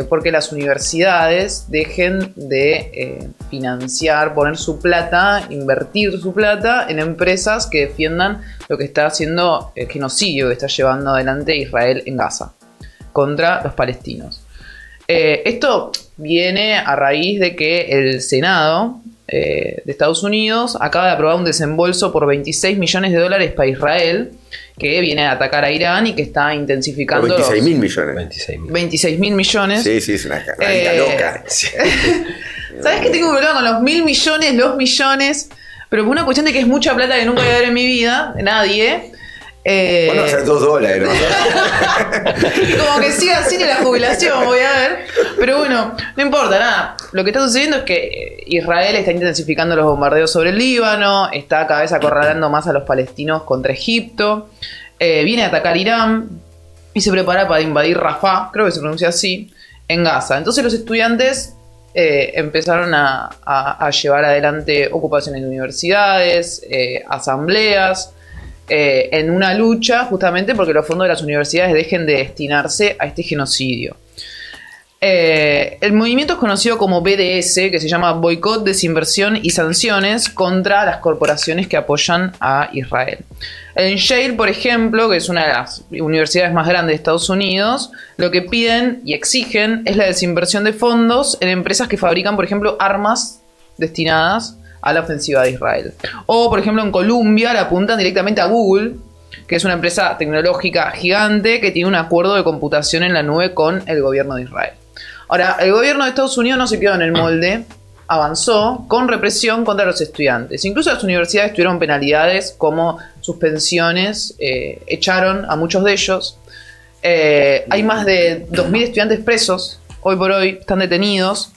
porque las universidades dejen de financiar, poner su plata, invertir su plata en empresas que defiendan lo que está haciendo el genocidio que está llevando adelante Israel en Gaza contra los palestinos. Esto viene a raíz de que el Senado de Estados Unidos acaba de aprobar un desembolso por $26 millones para Israel, que viene a atacar a Irán y que está intensificando 26 mil millones. 26.000. $26.000 millones. Sí, es una loca. ¿Sabes que tengo un problema con los 1.000 millones, los millones? Pero por una cuestión de que es mucha plata que nunca voy a ver en mi vida, de nadie. Bueno, o sea, $2, ¿no? Como que siga así en la jubilación, voy a ver. Pero bueno, no importa, nada. Lo que está sucediendo es que Israel está intensificando los bombardeos sobre el Líbano, está cada vez acorralando más a los palestinos contra Egipto, viene a atacar Irán y se prepara para invadir Rafah, creo que se pronuncia así, en Gaza. Entonces los estudiantes empezaron a llevar adelante ocupaciones de universidades, asambleas, en una lucha justamente porque los fondos de las universidades dejen de destinarse a este genocidio. El movimiento es conocido como BDS, que se llama Boicot, Desinversión y Sanciones contra las corporaciones que apoyan a Israel. En Yale, por ejemplo, que es una de las universidades más grandes de Estados Unidos, lo que piden y exigen es la desinversión de fondos en empresas que fabrican, por ejemplo, armas destinadas a la ofensiva de Israel. O, por ejemplo, en Colombia le apuntan directamente a Google, que es una empresa tecnológica gigante que tiene un acuerdo de computación en la nube con el gobierno de Israel. Ahora, el gobierno de Estados Unidos no se quedó en el molde, avanzó con represión contra los estudiantes. Incluso las universidades tuvieron penalidades como suspensiones, echaron a muchos de ellos. Hay más de 2.000 estudiantes presos, hoy por hoy están detenidos.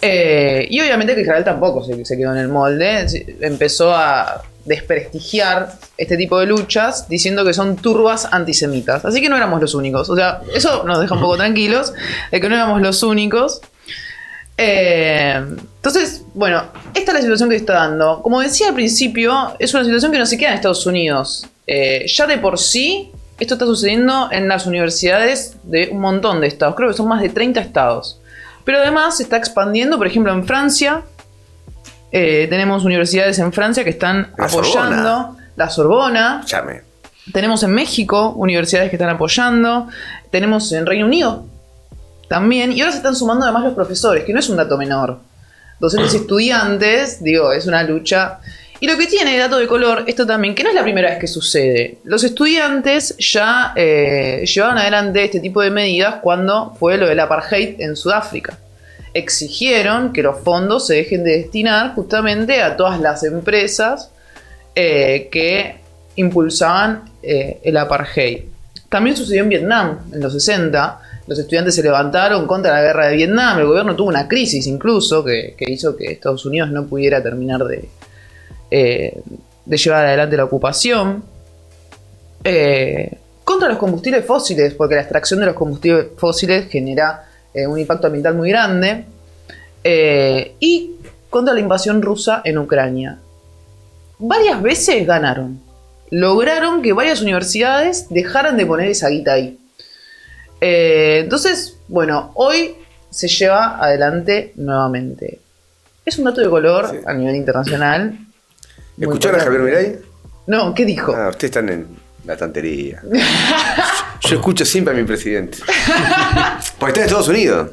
Y obviamente que Israel tampoco se quedó en el molde, empezó a desprestigiar este tipo de luchas diciendo que son turbas antisemitas. Así que no éramos los únicos. O sea, eso nos deja un poco tranquilos de que no éramos los únicos. Entonces, bueno, esta es la situación que está dando. Como decía al principio, es una situación que no se queda en Estados Unidos. Ya de por sí, esto está sucediendo en las universidades de un montón de estados. Creo que son más de 30 estados. Pero además se está expandiendo, por ejemplo, en Francia. Tenemos universidades en Francia que están apoyando. La Sorbona. Llame. Tenemos en México universidades que están apoyando. Tenemos en Reino Unido también. Y ahora se están sumando además los profesores, que no es un dato menor. Docentes y estudiantes, digo, es una lucha. Y lo que tiene dato de color, esto también, que no es la primera vez que sucede. Los estudiantes ya llevaban adelante este tipo de medidas cuando fue lo del apartheid en Sudáfrica. Exigieron que los fondos se dejen de destinar justamente a todas las empresas que impulsaban el apartheid. También sucedió en Vietnam, en los 60. Los estudiantes se levantaron contra la guerra de Vietnam. El gobierno tuvo una crisis incluso que hizo que Estados Unidos no pudiera terminar de llevar adelante la ocupación. Contra los combustibles fósiles, porque la extracción de los combustibles fósiles genera un impacto ambiental muy grande. Y contra la invasión rusa en Ucrania. Varias veces ganaron. Lograron que varias universidades dejaran de poner esa guita ahí. Entonces, bueno, hoy se lleva adelante nuevamente. Es un dato de color a nivel internacional. ¿Escucharon a Javier Milei? No, ¿qué dijo? Ustedes están en la tontería. Yo escucho siempre a mi presidente. Porque está en Estados Unidos.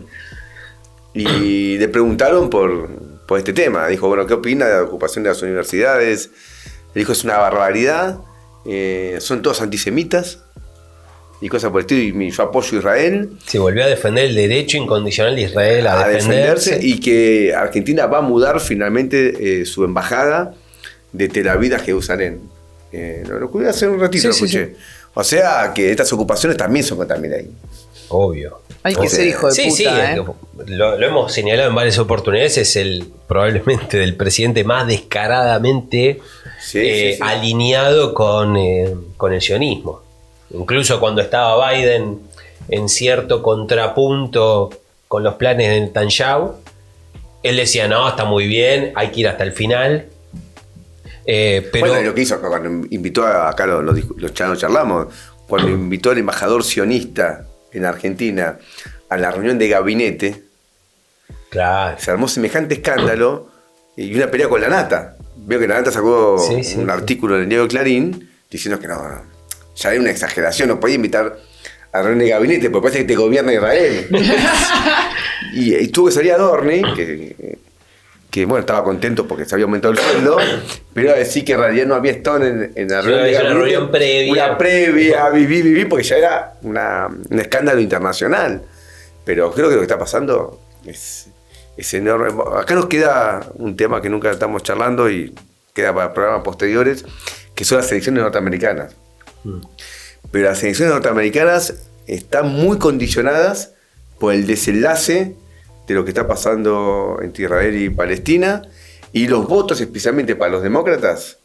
Y le preguntaron por este tema. Dijo, bueno, ¿qué opina de la ocupación de las universidades? Le dijo, es una barbaridad. Son todos antisemitas. Y cosas por el estilo. Y yo apoyo a Israel. Se volvió a defender el derecho incondicional de Israel a defenderse. Y que Argentina va a mudar finalmente su embajada de Tel Aviv a Jerusalén. Lo que voy a hacer un ratito, Sí, escuché. sí. O sea que estas ocupaciones también son contra Milei. Obvio. Hay que ser hijo de Sí, puta, sí, lo hemos señalado en varias oportunidades, es el probablemente del presidente más descaradamente Sí. alineado con el sionismo. Incluso cuando estaba Biden en cierto contrapunto con los planes de Netanyahu, él decía, no, está muy bien, hay que ir hasta el final. Pero Bueno, lo que hizo cuando invitó acá los charlamos, cuando invitó al embajador sionista en Argentina a la reunión de gabinete, claro, se armó semejante escándalo y una pelea con la Nata. Veo que la Nata sacó un artículo en el diario Clarín diciendo que no, ya hay una exageración, no podía invitar a la reunión de gabinete porque parece que te gobierna Israel. y tuvo que salir Adorni, que bueno, estaba contento porque se había aumentado el sueldo, pero iba a decir que en realidad no había estado en la reunión de gabinete, una reunión previa. Una previa, viví, porque ya era un escándalo internacional. Pero creo que lo que está pasando es enorme. Acá nos queda un tema que nunca estamos charlando y queda para programas posteriores, que son las elecciones norteamericanas. Pero las elecciones norteamericanas están muy condicionadas por el desenlace de lo que está pasando entre Israel y Palestina, y los votos, especialmente para los demócratas,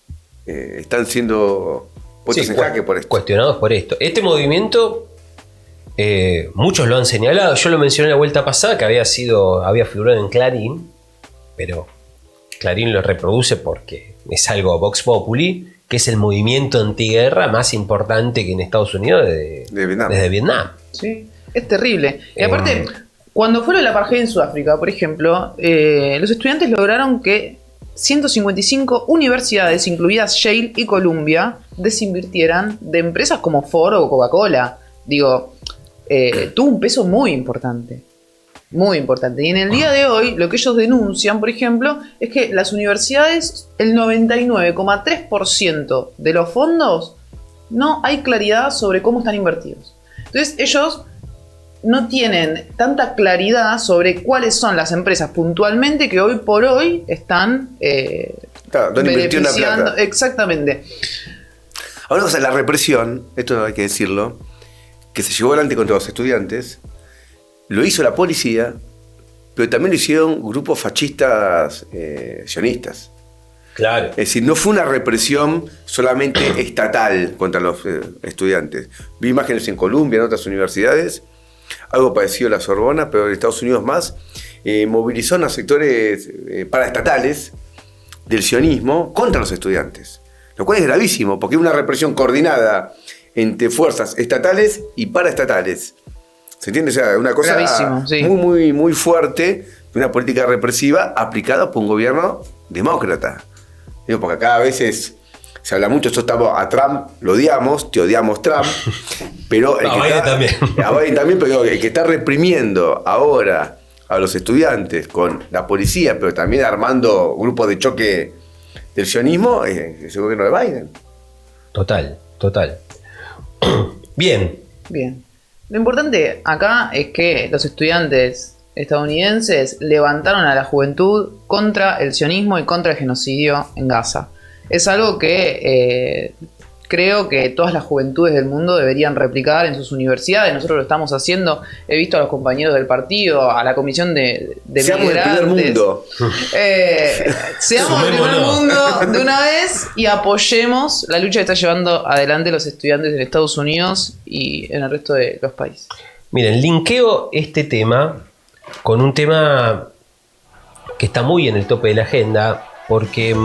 están siendo puestos en jaque por esto. Cuestionados por esto. Este movimiento, muchos lo han señalado. Yo lo mencioné la vuelta pasada, que había figurado en Clarín, pero Clarín lo reproduce porque es algo Vox Populi, que es el movimiento antiguerra más importante que en Estados Unidos desde Vietnam. Sí, es terrible. Y aparte, cuando fue el apartheid en Sudáfrica, por ejemplo, los estudiantes lograron que 155 universidades, incluidas Yale y Columbia, desinvirtieran de empresas como Ford o Coca-Cola. Digo, tuvo un peso muy importante. Muy importante. Y en el día de hoy, lo que ellos denuncian, por ejemplo, es que las universidades, el 99,3% de los fondos, no hay claridad sobre cómo están invertidos. Entonces, ellos no tienen tanta claridad sobre cuáles son las empresas puntualmente que hoy por hoy están ¿dónde invirtió la beneficiando. plata? Exactamente. Ahora, o sea, la represión, esto hay que decirlo, que se llevó adelante contra los estudiantes, lo hizo la policía, pero también lo hicieron grupos fascistas sionistas. Claro. Es decir, no fue una represión solamente estatal contra los estudiantes. Vi imágenes en Columbia, en otras universidades, algo parecido a la Sorbona, pero en Estados Unidos más, movilizó a sectores paraestatales del sionismo contra los estudiantes. Lo cual es gravísimo, porque es una represión coordinada entre fuerzas estatales y paraestatales. ¿Se entiende? O sea, una cosa sí. muy, muy, muy fuerte, una política represiva aplicada por un gobierno demócrata. Digo, porque acá a veces Se habla mucho, a Trump lo odiamos, te odiamos Trump, pero A Biden también. A Biden también, pero el que está reprimiendo ahora a los estudiantes con la policía, pero también armando grupos de choque del sionismo, es el gobierno de Biden. Total. Bien. Lo importante acá es que los estudiantes estadounidenses levantaron a la juventud contra el sionismo y contra el genocidio en Gaza. Es algo que creo que todas las juventudes del mundo deberían replicar en sus universidades. Nosotros lo estamos haciendo. He visto a los compañeros del partido, a la comisión de Seamos migrantes. el primer mundo. Seamos el primer mundo de una vez y apoyemos la lucha que está llevando adelante los estudiantes en Estados Unidos y en el resto de los países. Miren, linkeo este tema con un tema que está muy en el tope de la agenda, porque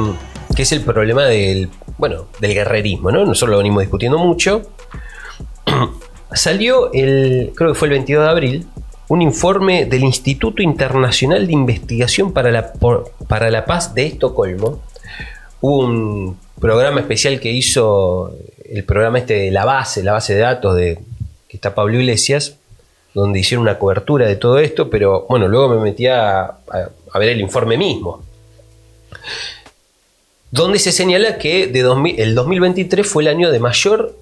que es el problema del guerrerismo, ¿no? Nosotros lo venimos discutiendo mucho. Salió creo que fue el 22 de abril, un informe del Instituto Internacional de Investigación para la Paz de Estocolmo. Hubo un programa especial que hizo el programa de la base de datos que está Pablo Iglesias, donde hicieron una cobertura de todo esto, pero bueno, luego me metí a ver el informe mismo, donde se señala que el 2023 fue el año de mayor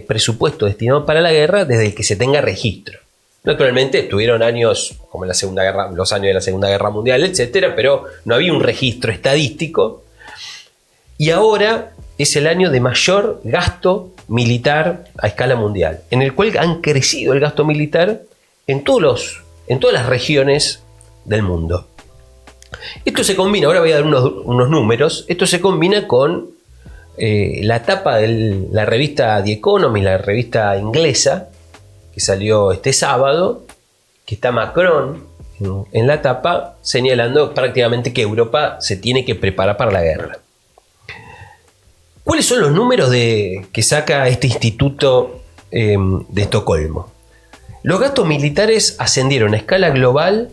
presupuesto destinado para la guerra desde el que se tenga registro. Naturalmente estuvieron años como los años de la Segunda Guerra Mundial, etcétera, pero no había un registro estadístico. Y ahora es el año de mayor gasto militar a escala mundial, en el cual han crecido el gasto militar en todas las regiones del mundo. Esto se combina, ahora voy a dar unos números, esto se combina con la tapa de la revista The Economist, la revista inglesa, que salió este sábado, que está Macron en la tapa, señalando prácticamente que Europa se tiene que preparar para la guerra. ¿Cuáles son los números que saca este instituto de Estocolmo? Los gastos militares ascendieron a escala global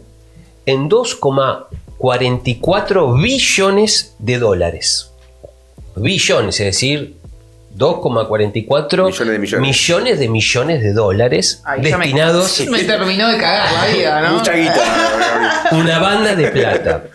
en 2,44 billones de dólares. Billones, es decir, 2,44 millones de dólares destinados. Me terminó de cagar la vida, ¿no? Mucha guita. Una banda de plata.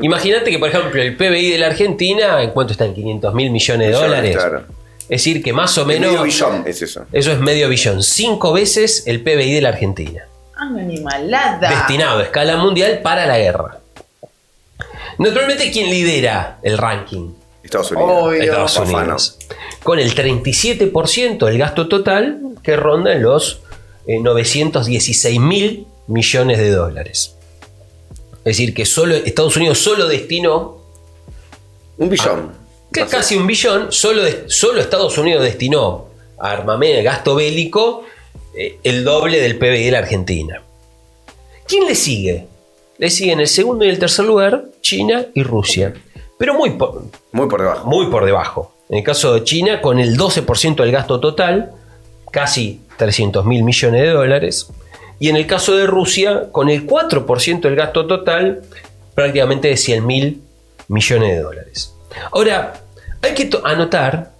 Imagínate que, por ejemplo, el PBI de la Argentina, ¿en cuánto está? En 500 mil millones de dólares. Claro. Es decir, que más o menos. Medio billón es eso. Eso es medio billón. 5 veces el PBI de la Argentina. ¡Animalada! Destinado a escala mundial para la guerra. Naturalmente, ¿quién lidera el ranking? Estados Unidos. Obvio. Estados Unidos. Con el 37% del gasto total, que ronda en los 916 mil millones de dólares. Es decir, que Estados Unidos solo destinó Un billón. casi un billón, solo Estados Unidos destinó a armamento, gasto bélico, el doble del PBI de la Argentina. ¿Quién le sigue? Le siguen el segundo y el tercer lugar China y Rusia, pero muy por debajo. Muy por debajo. En el caso de China, con el 12% del gasto total, casi 300 mil millones de dólares. Y en el caso de Rusia, con el 4% del gasto total, prácticamente de 100 mil millones de dólares. Ahora, hay que anotar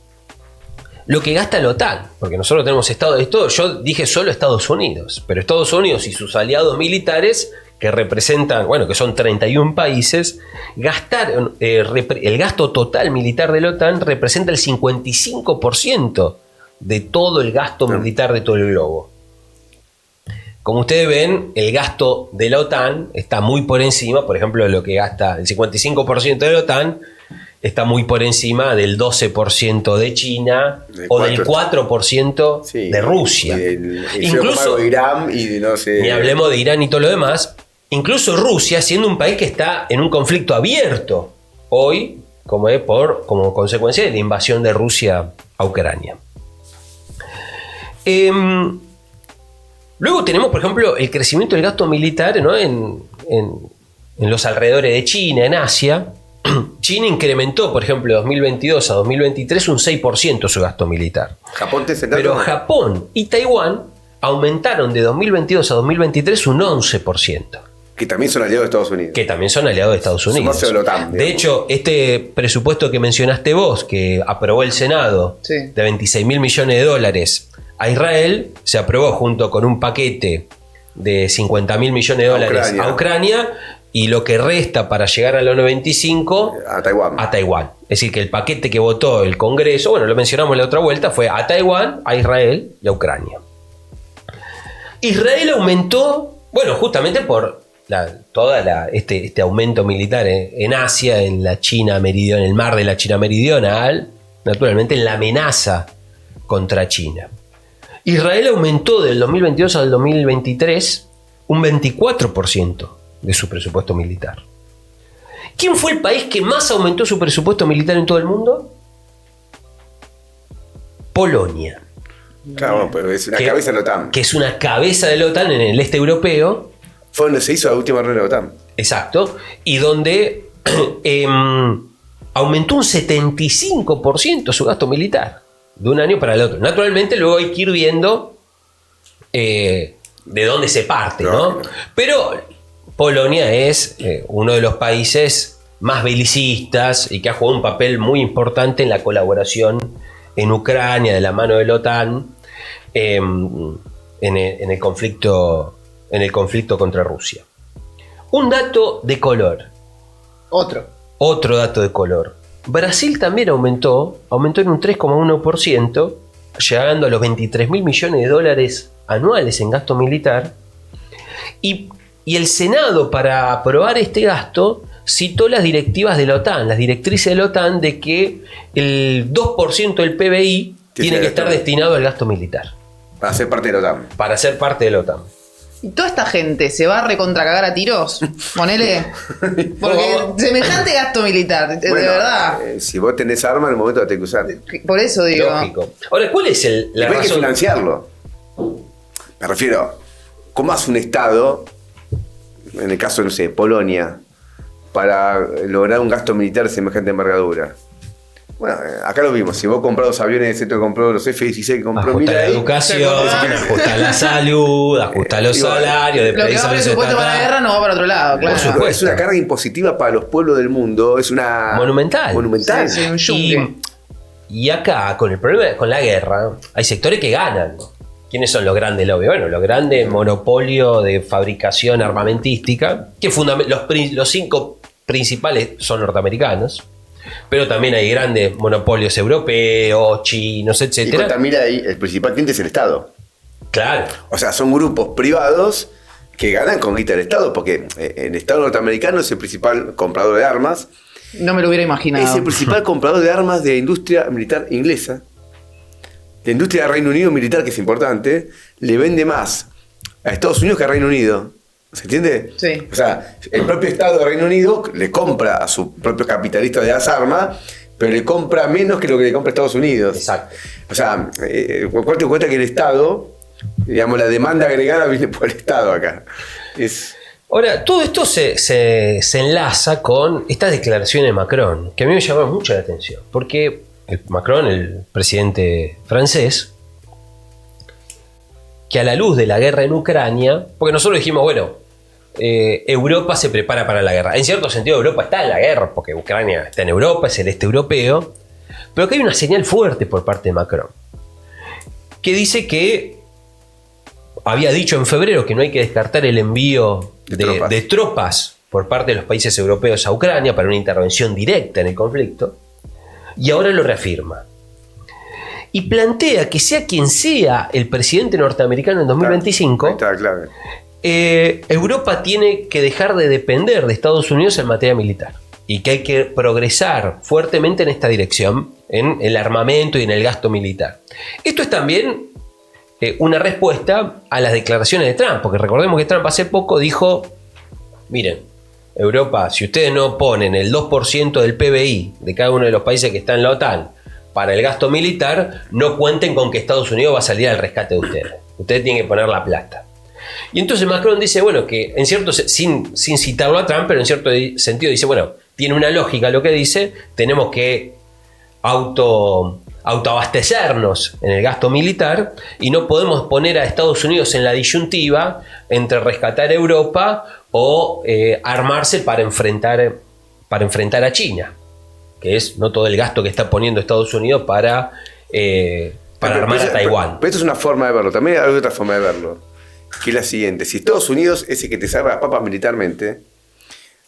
lo que gasta la OTAN, porque nosotros tenemos yo dije solo Estados Unidos, pero Estados Unidos y sus aliados militares, que representan, que son 31 países, el gasto total militar de la OTAN representa el 55% de todo el gasto militar de todo el globo. Como ustedes ven, el gasto de la OTAN está muy por encima, por ejemplo, de lo que gasta el 55% de la OTAN, está muy por encima del 12% de China o del 4% de Rusia. Incluso de Irán y de no sé. Ni hablemos de Irán y todo lo demás. Incluso Rusia, siendo un país que está en un conflicto abierto hoy, como consecuencia de la invasión de Rusia a Ucrania. Luego tenemos, por ejemplo, el crecimiento del gasto militar, ¿no? en los alrededores de China, en Asia. China incrementó, por ejemplo, de 2022 a 2023 un 6% su gasto militar. Pero Japón y Taiwán aumentaron de 2022 a 2023 un 11%. Que también son aliados de Estados Unidos. Que también son aliados de Estados Unidos. Sumarse a la OTAN, de digamos. hecho, este presupuesto que mencionaste vos, que aprobó el Senado, Sí. de 26.000 millones de dólares a Israel, se aprobó junto con un paquete de 50.000 millones de dólares a Ucrania, y lo que resta para llegar a los 95 A Taiwán. a Taiwán. Es decir, que el paquete que votó el Congreso, bueno, lo mencionamos en la otra vuelta, fue a Taiwán, a Israel y a Ucrania. Israel aumentó, bueno, justamente por este aumento militar en Asia, en la China meridional, en el mar de la China meridional, naturalmente en la amenaza contra China. Israel aumentó del 2022 al 2023 un 24% de su presupuesto militar. ¿Quién fue el país que más aumentó su presupuesto militar en todo el mundo? Polonia. Claro, bueno, pero es una cabeza de la OTAN. Que es una cabeza de la OTAN en el este europeo. Fue donde se hizo la última reunión de la OTAN. Exacto. Y donde aumentó un 75% su gasto militar de un año para el otro. Naturalmente, luego hay que ir viendo de dónde se parte, ¿no? Pero Polonia es uno de los países más belicistas y que ha jugado un papel muy importante en la colaboración en Ucrania de la mano de la OTAN en el conflicto contra Rusia. Un dato de color. Otro dato de color. Brasil también aumentó en un 3,1%, llegando a los 23.000 millones de dólares anuales en gasto militar. Y el Senado, para aprobar este gasto, citó las directivas de la OTAN, las directrices de la OTAN, de que el 2% del PBI tiene que estar destinado al gasto militar. Para ser parte de la OTAN. Para ser parte de la OTAN. ¿Y toda esta gente se va a recontracagar a tiros? Ponele. Porque semejante gasto militar, de Bueno, verdad. Si vos tenés armas, en el momento la tenés que usar. Por eso digo. Lógico. Ahora, ¿cuál es la Hay que razón? financiarlo. Me refiero, ¿cómo hace un Estado, en el caso, no sé, Polonia, para lograr un gasto militar de semejante envergadura? Bueno, acá lo vimos. Si vos comprás los aviones, esto compró los F-16 que compró Ajusta la Milei, educación, ajusta la salud, ajusta los y bueno, salarios, Lo que va a precisamente presupuesto para la guerra no va para otro lado, claro. Por supuesto. es una carga impositiva para los pueblos del mundo. Es una. Monumental. Monumental. Sí, un yunque. Y acá, con el problema con la guerra, hay sectores que ganan. ¿Quiénes son los grandes lobbies? Bueno, los grandes monopolios de fabricación armamentística, que los 5 principales son norteamericanos, pero también hay grandes monopolios europeos, chinos, Y etcétera. también ahí el principal cliente es el Estado. Claro. O sea, son grupos privados que ganan con guita del Estado, porque el Estado norteamericano es el principal comprador de armas, No me lo hubiera imaginado. es el principal comprador de armas de la industria militar inglesa. La industria del Reino Unido militar, que es importante, le vende más a Estados Unidos que al Reino Unido. ¿Se entiende? Sí. O sea, el propio Estado de Reino Unido le compra a sus propios capitalistas de las armas, pero le compra menos que lo que le compra Estados Unidos. Exacto. O sea, cuánto cuenta que el Estado, digamos, la demanda agregada viene por el Estado acá. Ahora, todo esto se enlaza con estas declaraciones de Macron, que a mí me llamaron mucho la atención, porque Macron, el presidente francés, que a la luz de la guerra en Ucrania, porque nosotros dijimos, bueno, Europa se prepara para la guerra. En cierto sentido, Europa está en la guerra, porque Ucrania está en Europa, es el este europeo, pero que hay una señal fuerte por parte de Macron, que dice que había dicho en febrero que no hay que descartar el envío de tropas por parte de los países europeos a Ucrania para una intervención directa en el conflicto, y ahora lo reafirma. Y plantea que sea quien sea el presidente norteamericano en 2025, Ahí está la clave. Europa tiene que dejar de depender de Estados Unidos en materia militar y que hay que progresar fuertemente en esta dirección, en el armamento y en el gasto militar. Esto es también una respuesta a las declaraciones de Trump, porque recordemos que Trump hace poco dijo, miren, Europa, si ustedes no ponen el 2% del PBI de cada uno de los países que están en la OTAN para el gasto militar, no cuenten con que Estados Unidos va a salir al rescate de ustedes. Ustedes tienen que poner la plata. Y entonces Macron dice, bueno, que en cierto, sin citarlo a Trump, pero en cierto sentido dice, bueno, tiene una lógica lo que dice, tenemos que autoabastecernos en el gasto militar y no podemos poner a Estados Unidos en la disyuntiva entre rescatar Europa o armarse para enfrentar a China, que es no todo el gasto que está poniendo Estados Unidos para armar a Taiwán. Pero esto es una forma de verlo. También hay otra forma de verlo, que es la siguiente. Si Estados Unidos es el que te salva las papas militarmente,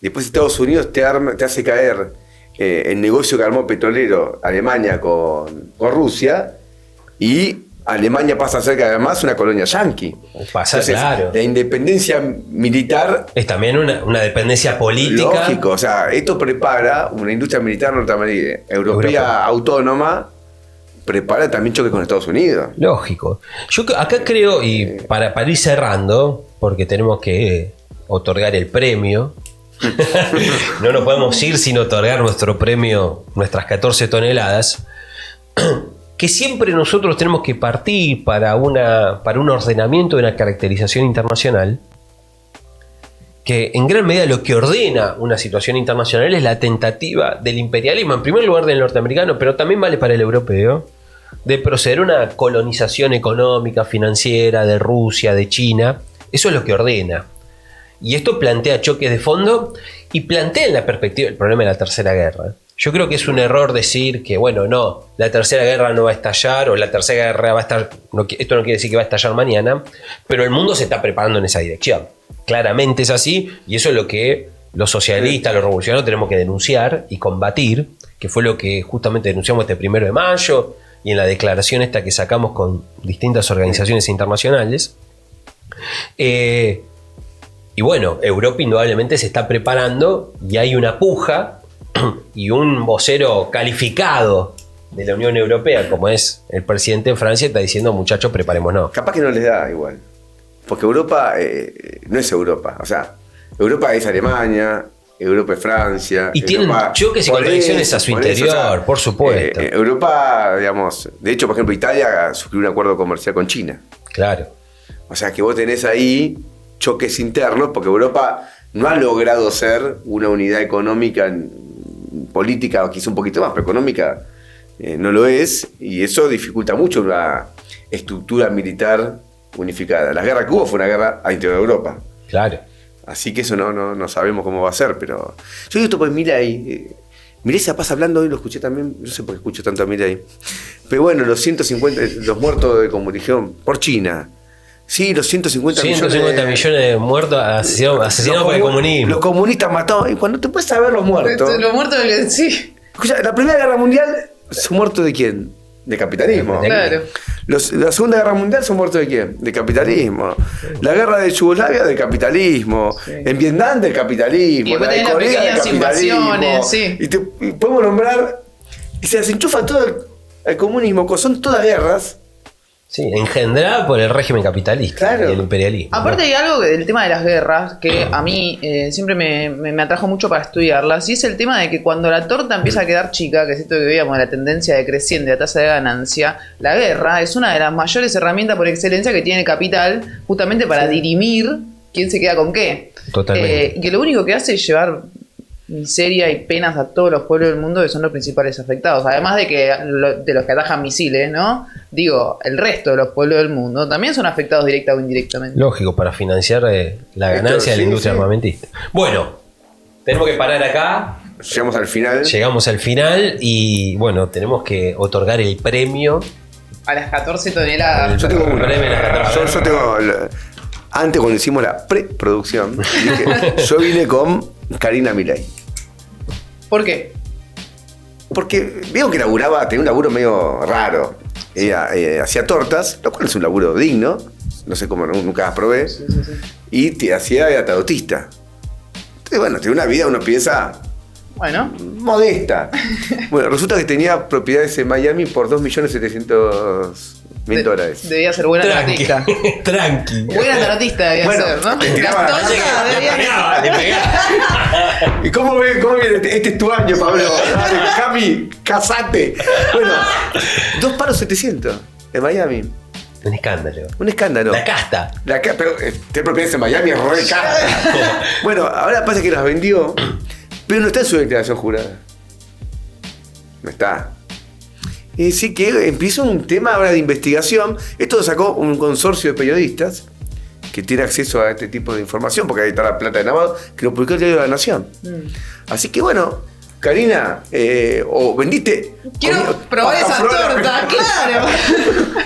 después Estados Unidos te hace caer el negocio que armó petrolero Alemania con Rusia, y Alemania pasa a ser cada vez más una colonia yanqui. Entonces, claro. La independencia militar Es también una dependencia política. lógico. O sea, esto prepara una industria militar norteamericana, europea Europa. autónoma, prepara también choque con Estados Unidos. Lógico. Yo acá creo, y para ir cerrando, porque tenemos que otorgar el premio, no nos podemos ir sin otorgar nuestro premio, nuestras 14 toneladas, que siempre nosotros tenemos que partir para un ordenamiento de una caracterización internacional, que en gran medida lo que ordena una situación internacional es la tentativa del imperialismo, en primer lugar del norteamericano, pero también vale para el europeo, de proceder a una colonización económica, financiera de Rusia, de China. Eso es lo que ordena. Y esto plantea choques de fondo y plantea en la perspectiva el problema de la Tercera Guerra. Yo creo que es un error decir que, bueno, no, la Tercera Guerra no va a estallar, o la Tercera Guerra va a estar... esto no quiere decir que va a estallar mañana, pero el mundo se está preparando en esa dirección. Claramente es así, y eso es lo que los socialistas, los revolucionarios tenemos que denunciar y combatir, que fue lo que justamente denunciamos este 1 de mayo, y en la declaración esta que sacamos con distintas organizaciones internacionales. Y bueno, Europa indudablemente se está preparando, y hay una puja, y un vocero calificado de la Unión Europea, como es el presidente de Francia, está diciendo: muchachos, preparémonos. Capaz que no les da igual. Porque Europa no es Europa. O sea, Europa es Alemania, Europa es Francia. Y tienen Europa, choques y contradicciones a su interior, por supuesto. Europa, digamos, de hecho, por ejemplo, Italia suscribió un acuerdo comercial con China. Claro. O sea, que vos tenés ahí choques internos, porque Europa no ha logrado ser una unidad económica, política, o quizá un poquito más, pero económica no lo es, y eso dificulta mucho una estructura militar unificada. La guerra que hubo fue una guerra a interior de Europa. Claro. Así que eso no sabemos cómo va a ser, pero... Yo digo esto pues Milei se pasa hablando hoy, lo escuché también, no sé por qué escucho tanto a Milei. Pero bueno, los 150, los muertos de comunicación por China. Sí, los 150 millones de muertos asesinados por el comunismo. Los comunistas matados. Y cuando te puedes saber los muertos... Los muertos, sí. Escucha, la Primera Guerra Mundial son muertos de quién? De capitalismo. Claro. La Segunda Guerra Mundial son muertos de quién? De capitalismo. La guerra de Yugoslavia del capitalismo. Sí. En Vietnam del capitalismo. Y la de Corea del capitalismo. Sí. Y podemos nombrar. Y se desenchufa todo el comunismo. Son todas guerras. Sí, engendrada por el régimen capitalista, claro, y el imperialismo. Aparte hay algo del tema de las guerras que a mí siempre me atrajo mucho para estudiarlas, y es el tema de que cuando la torta empieza a quedar chica, que es esto que veíamos, la tendencia decreciente de la tasa de ganancia, la guerra es una de las mayores herramientas por excelencia que tiene el capital, justamente para dirimir quién se queda con qué. Totalmente. Y que lo único que hace es llevar miseria y penas a todos los pueblos del mundo, que son los principales afectados. Además de que de los que atajan misiles, ¿no? Digo, el resto de los pueblos del mundo también son afectados directa o indirectamente. Lógico, para financiar la ganancia de la industria armamentista. Bueno, tenemos que parar acá. Llegamos al final. Llegamos al final y bueno, tenemos que otorgar el premio a las 14 toneladas. Yo tengo un premio a las 14 Yo tengo... Antes, cuando hicimos la preproducción, dije, yo vine con Karina Milei. ¿Por qué? Porque veo que laburaba, tenía un laburo medio raro. Ella hacía tortas, lo cual es un laburo digno. No sé cómo, nunca las probé. Sí. Y era tarotista. Entonces, bueno, tiene una vida, uno piensa... Bueno. Modesta. Bueno, resulta que tenía propiedades en Miami por $2.700.000. Debía ser buena tarotista. Tranqui. Buena tarotista debía ser, ¿no? Le pegaba. ¿Y cómo viene? Este es tu año, Pablo. Dale, Cami, casate. Bueno, 2 palos 700 en Miami. Un escándalo. Un escándalo. La casta. Pero tener propiedades en Miami es re casta. Bueno, ahora pasa que las vendió, pero no está en su declaración jurada. No está. Y sí que empieza un tema ahora de investigación. Esto lo sacó un consorcio de periodistas que tiene acceso a este tipo de información, porque ahí está la plata de Namado, que lo publicó el diario de la Nación. Así que bueno, Karina, o vendiste. Quiero probar esa torta, claro.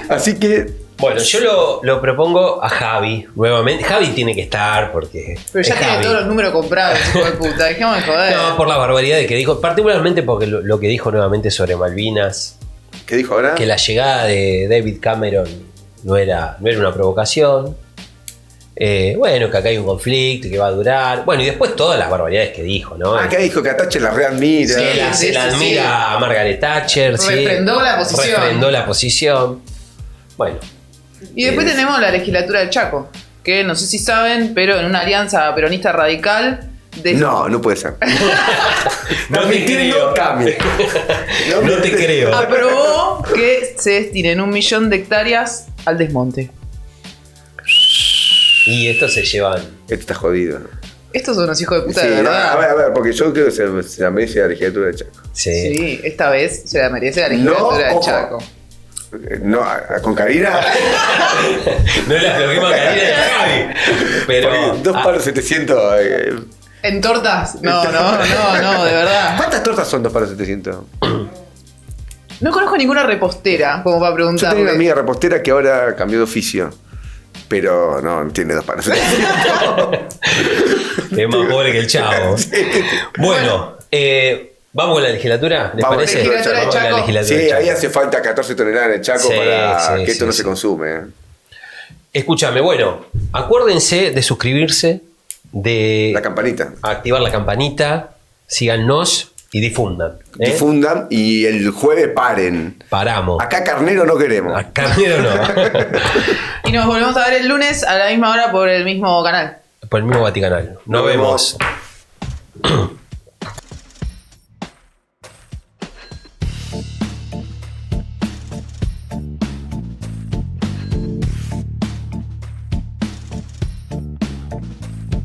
Así que. Bueno, yo lo propongo a Javi nuevamente. Javi tiene que estar porque. Pero ya es tiene Javi. todos los números comprados, hijo de puta. Dejemos de joder. No, por la barbaridad que dijo, particularmente porque lo que dijo nuevamente sobre Malvinas, ¿Qué dijo ahora? que la llegada de David Cameron no era una provocación. Bueno, que acá hay un conflicto y que va a durar. Bueno, y después todas las barbaridades que dijo, ¿no? Acá dijo que a Thatcher la readmira. Que Sí, se la sí, admira sí. a Margaret Thatcher. sí. Refrendó la posición. Refrendó la posición. Bueno. Y después tenemos la legislatura del Chaco, que no sé si saben, pero en una alianza peronista radical. No puede ser. No te creo. No cambie. No te creo. Aprobó que se destinen 1 millón de hectáreas al desmonte. Y estos se llevan. Esto está jodido. Estos son unos hijos de puta Sí, de verdad. a ver, porque yo creo que se la merece la legislatura de Chaco. Sí. Sí, esta vez se la merece la legislatura del ojo. Chaco. No, con Karina. No le aflojemos a Karina y a Javi. Pero. Porque 2 palos 700. ¿En tortas? No, de verdad. ¿Cuántas tortas son 2 palos 700? No conozco ninguna repostera, como para Yo tengo una preguntarle. amiga repostera que ahora cambió de oficio. Pero no tiene 2 palos 700. Es más pobre que el chavo. Bueno, vamos con la legislatura, ¿les Vamos, parece? legislatura de Vamos con la Chaco. legislatura Sí, de ahí Chaco. hace falta 14 toneladas en el Chaco Sí, para sí, que esto sí, no sí. se consume. Escúchame, bueno, acuérdense de suscribirse, de La campanita. activar la campanita, síganos y difundan. ¿eh? Difundan y el jueves paren. Paramos. Acá carnero no queremos. A Carnero no. Y nos volvemos a ver el lunes a la misma hora por el mismo canal. Por el mismo Vaticanal. Nos Nos vemos. vemos.